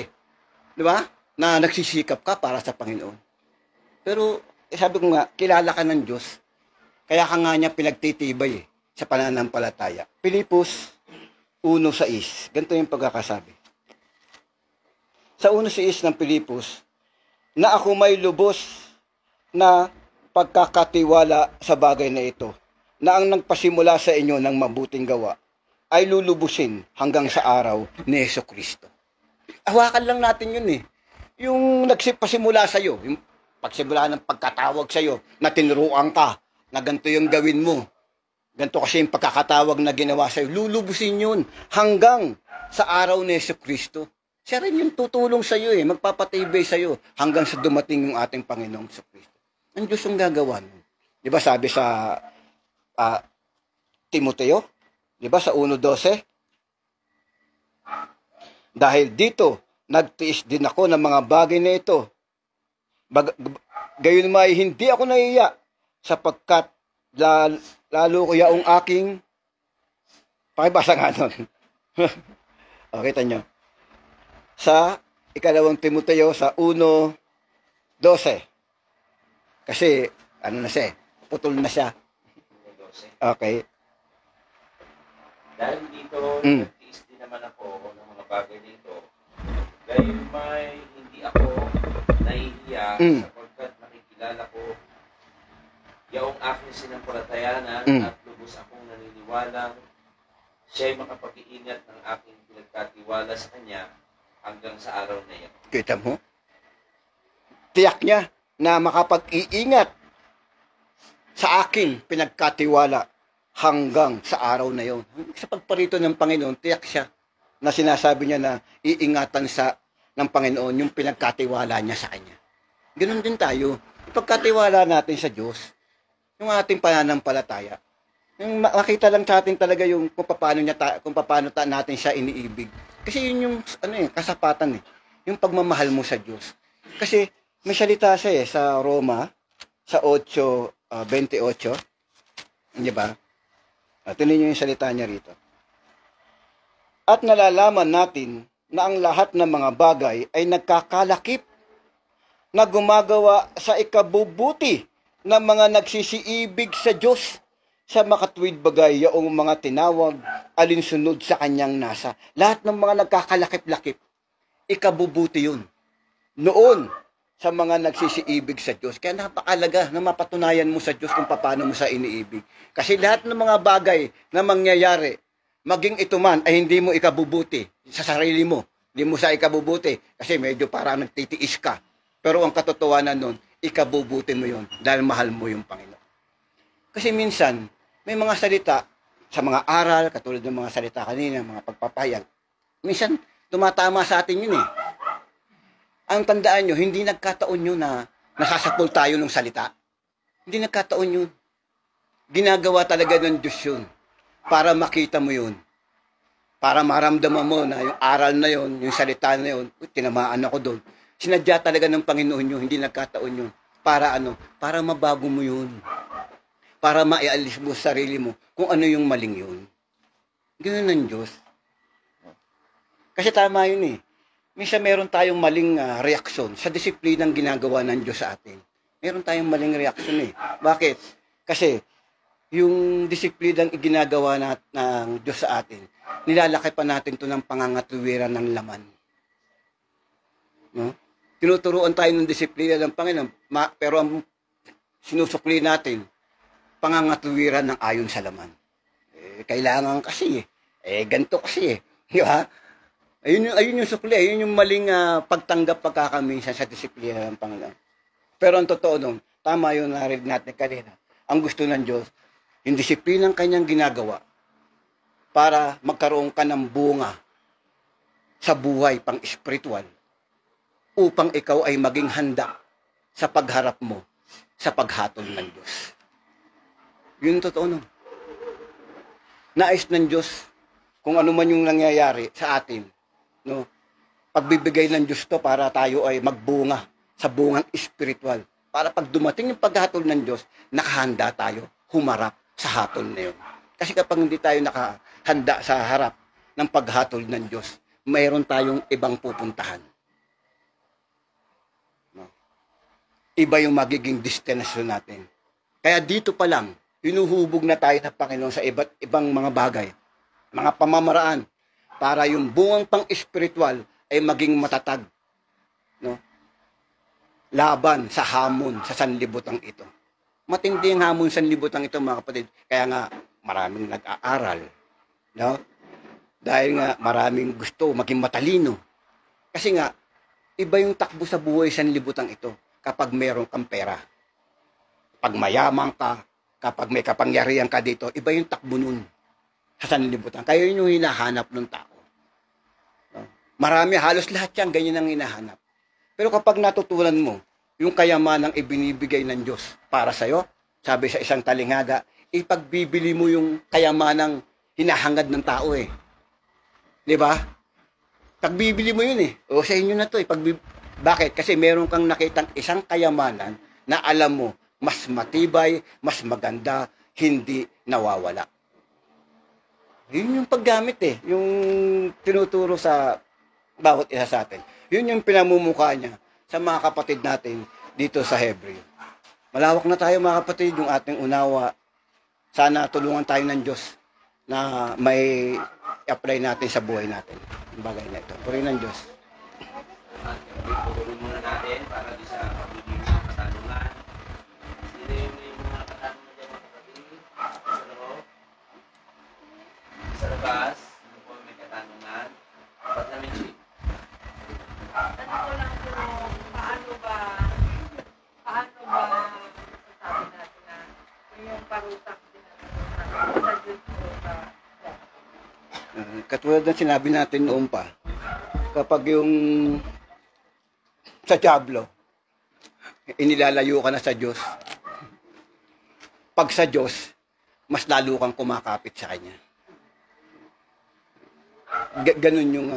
di ba? Na nagsisikap ka para sa Panginoon. Pero sabi ko nga, kilala ka ng Diyos. Kaya ka nga niya pinagtitibay sa pananampalataya. Pilipos 1:6. Ganito yung pagkakasabi. sa 1:6 ng Pilipos, na ako may lubos na pagkakatiwala sa bagay na ito, na ang nagpasimula sa inyo ng mabuting gawa ay lulubusin hanggang sa araw ni Jesucristo. Hawakan lang natin yun eh. Yung nagpasimula sa iyo, yung pagsimula ng pagkatawag sa iyo, na tinuruan ka, na ganito yung gawin mo, ganito kasi yung pagkakatawag na ginawa sa iyo, lulubusin yun hanggang sa araw ni Jesucristo. Siya rin yung tutulong sa iyo eh, magpapatibay sa iyo hanggang sa dumating yung ating Panginoong Jesucristo. Ang Diyos ang gagawa nun. Di ba sabi sa Timoteo, di ba sa 1:12? Dahil dito, nagtiis din ako ng mga bagay na ito. Gayon may hindi ako nahiya sapagkat lalo ko yaong aking pakibasa nga nun. O, kita nyo. Sa 2 Timoteo sa 1:12. Kasi, ano na siya, putol na siya. Okay. Dahil dito, nagtiis din naman ako ng mga bagay dito. Gayon may hindi ako nahihiya sapagkat nakikilala ko yaong aking sinampalatayanan at lubos akong naniniwalang siya'y makapag-iingat ng aking pinagkatiwala sa kanya hanggang sa araw na yan. Kita mo? Tiyak niya na makapag-iingat sa aking pinagkatiwala hanggang sa araw na yon. Sa pagparito ng Panginoon, tiyak siya na sinasabi niya na iingatan ng Panginoon yung pinagkatiwala niya sa Kanya. Ganun din tayo. Ipagkatiwala natin sa Diyos, yung ating pananampalataya. Yung makita lang sa atin talaga yung kung paano natin siya iniibig. Kasi yun yung kasapatan eh. Yung pagmamahal mo sa Diyos. Kasi may salita siya sa Roma, sa 8:28. Di ba? Tuloy niyo yung salita niya rito. At nalalaman natin na ang lahat ng mga bagay ay nagkakalakip na gumagawa sa ikabubuti ng mga nagsisiibig sa Diyos sa makatuwid bagay yaong mga tinawag alinsunod sa kanyang nasa. Lahat ng mga nagkakalakip-lakip, ikabubuti yun. Noon, sa mga nagsisiibig sa Diyos. Kaya napakalaga na mapatunayan mo sa Diyos kung paano mo sa iniibig. Kasi lahat ng mga bagay na mangyayari, maging ito man ay hindi mo ikabubuti sa sarili mo. Hindi mo sa ikabubuti kasi medyo parang nagtitiis ka. Pero ang katotohanan nun, ikabubuti mo yun dahil mahal mo yung Panginoon. Kasi minsan, may mga salita sa mga aral, katulad ng mga salita kanina, mga pagpapahayag. Minsan, tumatama sa atin yun eh. Ang tandaan nyo, hindi nagkataon yun na nasasapul tayo ng salita. Hindi nagkataon yun. Ginagawa talaga ng Diyos yun para makita mo yun. Para maramdaman mo na yung aral na yun, yung salita na yun, tinamaan ako doon. Sinadya talaga ng Panginoon yun, hindi nagkataon yun. Para ano? Para mabago mo yun. Para maialis mo sa sarili mo kung ano yung maling yun. Ganun ng Diyos. Kasi tama yun eh. Minsan meron tayong maling reaksyon sa disiplinang ginagawa ng Diyos sa atin. Meron tayong maling reaksyon eh. Bakit? Kasi yung disiplinang ginagawa ng Diyos sa atin, nilalaki pa natin to ng pangangatwiran ng laman. No? Tinuturuan tayo ng disiplina ng Panginoon, pero ang sinusukli natin, pangangatwiran ng ayon sa laman. Kailangan kasi ganito kasi Di ba? Ayun yung sukli, ayun yung maling pagtanggap pagkakaminsan sa disiplina ng Panginoon. Pero ang totoo nun, tama yun narinig natin kanina. Ang gusto ng Diyos, yung disiplina ng kanyang ginagawa para magkaroon ka ng bunga sa buhay pang espiritual upang ikaw ay maging handa sa pagharap mo sa paghatol ng Diyos. Yun yung totoo nun. Nais ng Diyos kung ano man yung nangyayari sa atin, no? Pagbibigay ng Diyos to para tayo ay magbunga sa bungang espiritual. Para pag dumating yung paghatol ng Diyos, nakahanda tayo humarap sa hatol na yun. Kasi kapag hindi tayo nakahanda sa harap ng paghatol ng Diyos, mayroon tayong ibang pupuntahan. No? Iba yung magiging destination natin. Kaya dito pa lang, hinuhubog na tayo ng Panginoon sa iba't ibang mga bagay, mga pamamaraan, para yung bungang pang-espiritual ay maging matatag no? Laban sa hamon sa sanlibutan ito. Matindi ang hamon sa sanlibutan ito, mga kapatid. Kaya nga maraming nag-aaral, no? Dahil nga maraming gusto maging matalino. Kasi nga iba yung takbo sa buhay sa sanlibutan ito kapag meron kang pera. Pag mayaman ka, kapag may kapangyarihan ka dito, iba yung takbo nun sa sanlibutan. Kaya yun yung hinahanap ng tao. No? Marami, halos lahat yan, ganyan ang hinahanap. Pero kapag natutunan mo yung kayamanang ibinibigay ng Diyos para sa'yo, sabi sa isang talinghaga, ipagbibili mo yung kayamanang hinahangad ng tao eh. Di ba? Pagbibili mo yun eh. O sa inyo na to eh. Bakit? Kasi meron kang nakitang isang kayamanan na alam mo, mas matibay, mas maganda, hindi nawawala. Yun yung paggamit eh. Yung tinuturo sa bawat isa sa atin. Yun yung pinamumukha niya sa mga kapatid natin dito sa Hebreo. Malawak na tayo mga kapatid, yung ating unawa. Sana tulungan tayo ng Diyos na may apply natin sa buhay natin. Yung bagay na ito. Purihin ng Diyos. At patuloy muna natin para di sa pagiging mga katanungan. Sino yung may mga katanungan dyan mga kapatid? Sa loob? Sa labas? Ano po may katanungan? Ba't namin siya? Tanong ko lang po, paano ba sasabi natin na yung parusang sinasabi sa Diyos o sa Katulad ng sinabi natin noon pa, kapag yung sa dyablo, inilalayo ka na sa Diyos. Pag sa Diyos, mas lalo kang kumakapit sa Kanya. Ganun yung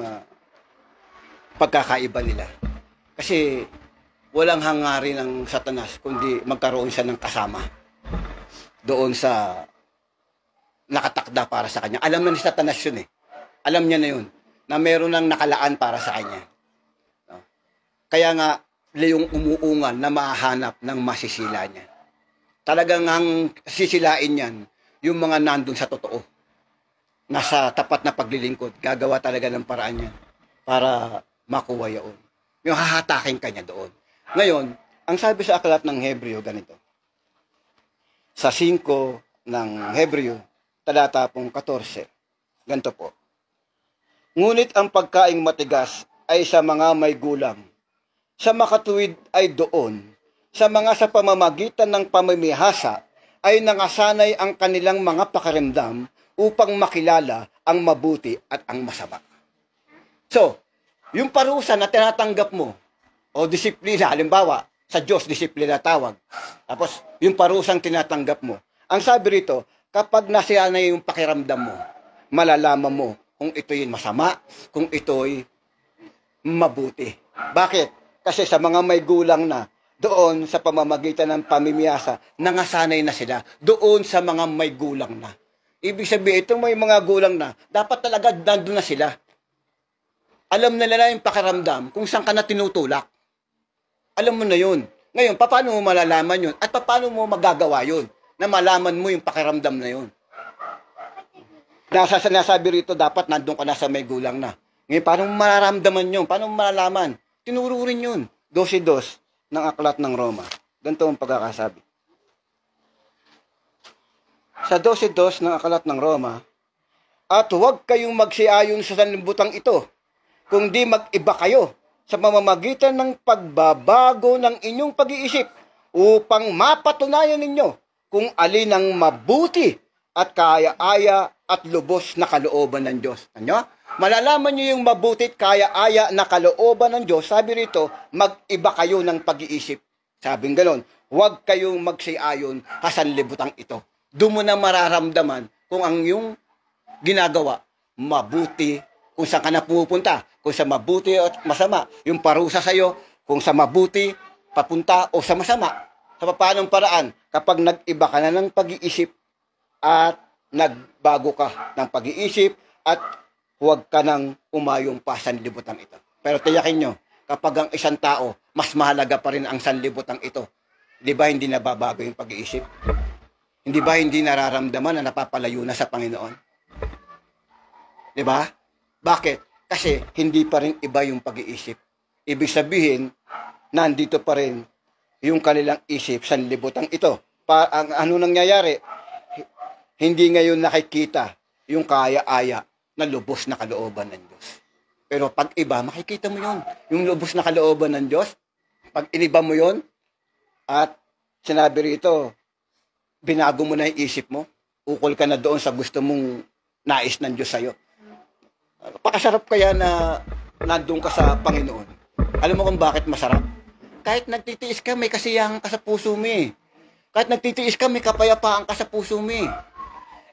pagkakaiba nila. Kasi walang hangarin ng Satanas, kundi magkaroon siya ng kasama doon sa nakatakda para sa kanya. Alam na ni Satanas yun eh. Alam niya na yun, na meron ng nakalaan para sa kanya. No? Kaya nga, yung umuungan na mahanap ng masisila niya. Talagang ang sisilain niyan, yung mga nandun sa totoo. Nasa tapat na paglilingkod, gagawa talaga ng paraan niya para makuha yun. Yung hahatakin kanya doon. Ngayon, ang sabi sa aklat ng Hebreo, ganito. Sa 5 ng Hebreo, talata 14. Ganito po. Ngunit ang pagkaing matigas ay sa mga may gulang. Sa makatuwid ay doon. Sa mga sa pamamagitan ng pamimihasa ay nangasanay ang kanilang mga pakiramdam upang makilala ang mabuti at ang masama. So, yung parusa na tinatanggap mo o disiplina, halimbawa, sa Diyos, disiplina tawag. Tapos, yung parusang tinatanggap mo. Ang sabi rito, kapag nasiyanay yung pakiramdam mo, malalaman mo kung ito'y masama, kung ito'y mabuti. Bakit? Kasi sa mga may gulang na, doon sa pamamagitan ng pamimiyasa, nangasanay na sila. Doon sa mga may gulang na. Ibig sabihin, itong may mga gulang na, dapat talaga nandun na sila. Alam na nila yung pakiramdam kung saan ka na tinutulak. Alam mo na yun. Ngayon, paano mo malalaman yun? At paano mo magagawa yun? Na malaman mo yung pakiramdam na yun. Nasabi rito, dapat nandun ka na sa may gulang na. Ngayon, paano mo mararamdaman yun? Paano mo malalaman? Tinuro rin yun. 12:2 ng aklat ng Roma. Ganito ang pagkakasabi. Sa 12:2 ng aklat ng Roma, at huwag kayong magsiayon sa sanlibutan ito, kung di mag-iba kayo sa pamamagitan ng pagbabago ng inyong pag-iisip upang mapatunayan ninyo kung alin ang mabuti at kaaya-aya at lubos na kalooban ng Diyos. Ano? Malalaman nyo yung mabuti at kaaya-aya na kalooban ng Diyos. Sabi rito, mag-iba kayo ng pag-iisip. Sabing gano'n, huwag kayong magsiayon sa sanlibutan ito. Doon mo na mararamdaman kung ang yung ginagawa mabuti, kung saan ka na pupunta, kung sa mabuti at masama, yung parusa sa'yo, kung sa mabuti, papunta o sa masama. Sa paanong paraan, kapag nag-iba ka na ng pag-iisip at nagbago ka ng pag-iisip at huwag ka nang umayong pa sa sanlibutan ito. Pero tiyakin nyo, kapag ang isang tao, mas mahalaga pa rin ang sanlibutan ito. Di ba hindi nababago yung pag-iisip? Hindi ba hindi nararamdaman na napapalayo na sa Panginoon? Di ba? Bakit? Kasi hindi pa rin iba yung pag-iisip. Ibig sabihin, nandito pa rin yung kanilang isip sa libutan ito. Ang ano nangyayari, hindi ngayon nakikita yung kaya-aya na lubos na kalooban ng Diyos. Pero pag iba, makikita mo yun. Yung lubos na kalooban ng Diyos, pag iniba mo yun, at sinabi rito, binago mo na yung isip mo, ukol ka na doon sa gusto mong nais ng Diyos sa'yo. Pakasarap kaya na nandun ka sa Panginoon. Alam mo kung bakit masarap? Kahit nagtitiis ka, may kasiyahan ka sa puso mo eh. Kahit nagtitiis ka, may kapayapaan ka sa puso mo eh.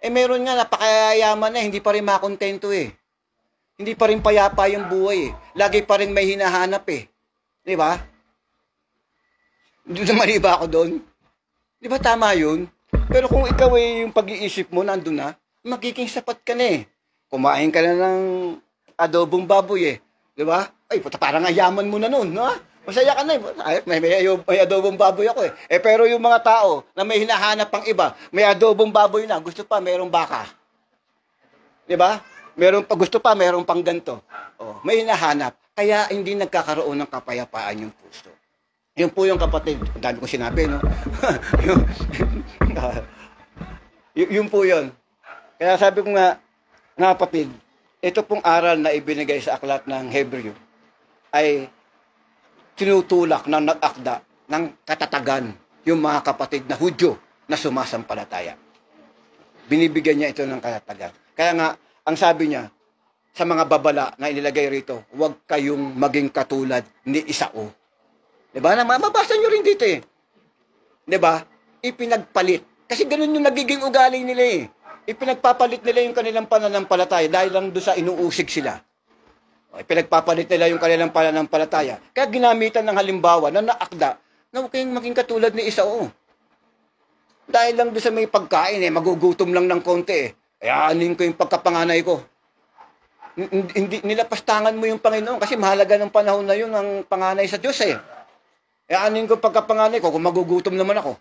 Meron nga, napakayaman na, hindi pa rin makontento eh. Hindi pa rin payapa yung buhay eh. Lagi pa rin may hinahanap eh. Di ba? Mali ba ako doon? Di ba tama yun? Pero kung ikaw eh, yung pag-iisip mo, nandun na, magiging sapat ka na eh. Kumain ka na ng adobong baboy eh. Di ba? Ay, puta, parang ayaman mo na nun, no? Masaya ka na eh. Ay, may adobong baboy ako eh. Pero yung mga tao na may hinahanap pang iba, may adobong baboy na, gusto pa, merong baka. Di ba? Gusto pa, merong pang ganito. Oh, may hinahanap. Kaya hindi nagkakaroon ng kapayapaan yung puso. Yun po yung kapatid. Ang dami kong sinabi, no? Yun po yun. Kaya sabi ko nga kapatid, ito pong aral na ibinigay sa aklat ng Hebreo ay tinutulak ng nag-akda ng katatagan yung mga kapatid na Hudyo na sumasampalataya. Binibigyan niya ito ng katatagan. Kaya nga, ang sabi niya, sa mga babala na inilagay rito, huwag kayong maging katulad ni Esau. Diba? Mabasa nyo rin dito eh. Diba? Ipinagpalit. Kasi ganun yung nagiging ugali nila eh. Ipinagpapalit nila yung kanilang pananampalataya dahil lang doon sa inuusig sila. Ipinagpapalit nila yung kanilang pananampalataya. Kaya ginamitan ng halimbawa na naakda na huwag kayong maging katulad ni Esau. Dahil lang doon sa may pagkain eh, magugutom lang ng konti eh. Ayanin ko yung pagkapanganay ko. Hindi nilapastangan mo yung Panginoon kasi mahalaga ng panahon na yun ang panganay sa Diyos eh. Ayanin ko pagkapanganay ko kung magugutom naman ako.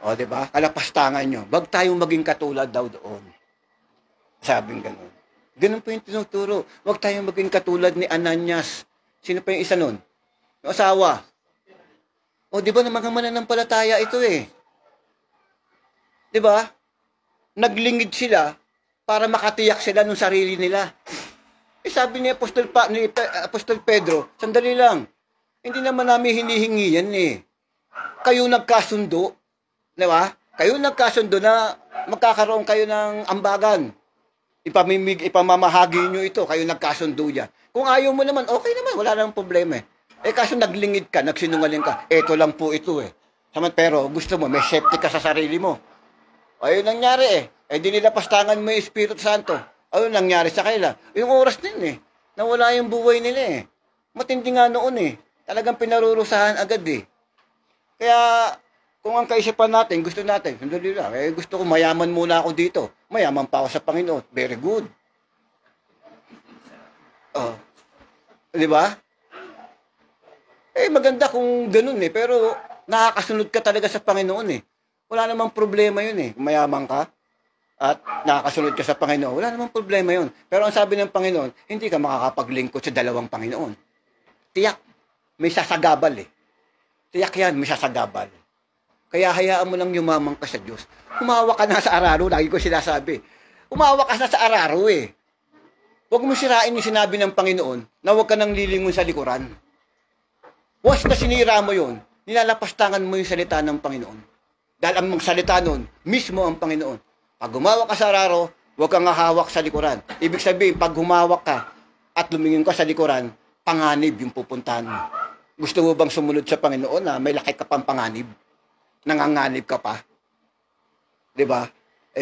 O, diba? Kalapastangan nyo. Wag tayong maging katulad daw doon. Sabing ganun. Ganun po yung tinuturo. Wag tayong maging katulad ni Ananias. Sino pa yung isa nun? Yung asawa. O, diba na mga mananampalataya ito eh. Diba? Naglingid sila para makatiyak sila ng sarili nila. Sabi ni Apostol Pedro, sandali lang. Hindi naman namin hinihingi yan eh. Kayo nagkasundo. Di ba? Kayo nagkasundo na magkakaroon kayo ng ambagan. Ipamamahagi nyo ito. Kayo nagkasundo yan. Kung ayaw mo naman, okay naman. Wala namang problema eh. Kaso naglingid ka, nagsinungaling ka. Ito lang po ito eh. Pero gusto mo, may safety ka sa sarili mo. Ayun nangyari eh. Di nilapastangan mo yung Espiritu Santo. Ayun nangyari sa kanila. Yung oras din eh. Nawala yung buhay nila eh. Matindi nga noon eh. Talagang pinarurusahan agad eh. Kaya, kung ang kaisipan natin, gusto natin, sandali lang, gusto ko mayaman muna ako dito. Mayaman pa ako sa Panginoon. Very good. Oh. Di ba? Maganda kung ganun eh. Pero, nakakasunod ka talaga sa Panginoon eh. Wala namang problema yun eh. Kung mayaman ka, at nakakasunod ka sa Panginoon, wala namang problema yun. Pero ang sabi ng Panginoon, hindi ka makakapaglingkod sa dalawang Panginoon. Tiyak. May sasagabal eh. Tiyak yan, may sasagabal. Kaya hayaan mo lang yumaman ka sa Diyos. Umawa ka na sa araro, lagi ko sinasabi. Umawa ka na sa araro eh. Huwag mo sirain yung sinabi ng Panginoon na huwag ka nang lilingon sa likuran. Once na sinira mo yun, nilalapastangan mo yung salita ng Panginoon. Dahil ang salita nun, mismo ang Panginoon. Pag humawak ka sa araro, huwag kang hahawak sa likuran. Ibig sabihin, pag humawak ka at lumingin ka sa likuran, panganib yung pupuntahan mo. Gusto mo bang sumunod sa Panginoon na may laki ka pang panganib? Nanganganib ka pa? Diba?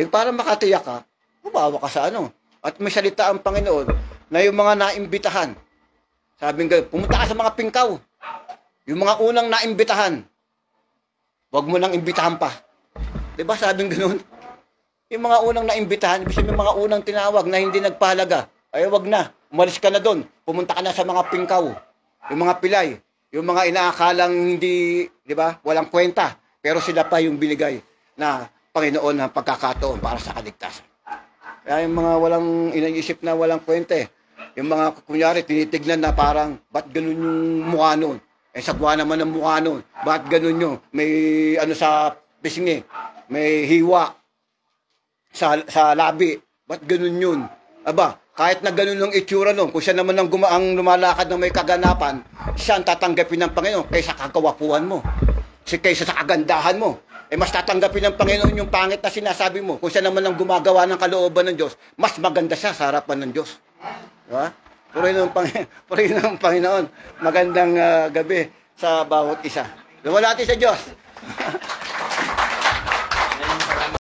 Para makatiyak ka, humawa ka sa ano. At may salita ang Panginoon na yung mga naimbitahan. Sabing gano'n, pumunta ka sa mga pingkaw. Yung mga unang naimbitahan, huwag mo nang imbitahan pa. Diba? Sabing gano'n. Yung mga unang naimbitahan, ibig sabihin yung mga unang tinawag na hindi nagpahalaga, wag na. Umalis ka na doon. Pumunta ka na sa mga pingkaw. Yung mga pilay. Yung mga inaakalang hindi, di ba, walang kwenta. Pero sila pa yung binigay na Panginoon ng pagkakataon para sa kaligtasan. Kaya yung mga walang inaisip na walang kwenta Yung mga, kunyari, tinitignan na parang, ba't ganun yung mukha nun? Eh, sagwa naman ang mukha nun. Ba't ganun yun? May, ano sa pisngi, may hiwa sa labi. Ba't ganun yun? Aba, kahit na ganun ang itsura nun, kung siya naman ang lumalakad na may kaganapan, siya ang tatanggapin ng Panginoon kaysa kagawapuhan mo. Kaysa sa kagandahan mo. Eh, mas tatanggapin ng Panginoon yung pangit na sinasabi mo. Kung siya naman ang gumagawa ng kalooban ng Diyos, mas maganda siya sa harapan ng Diyos. Diba? Purihin ng Panginoon. Magandang gabi sa bawat isa. Lumala natin sa Diyos.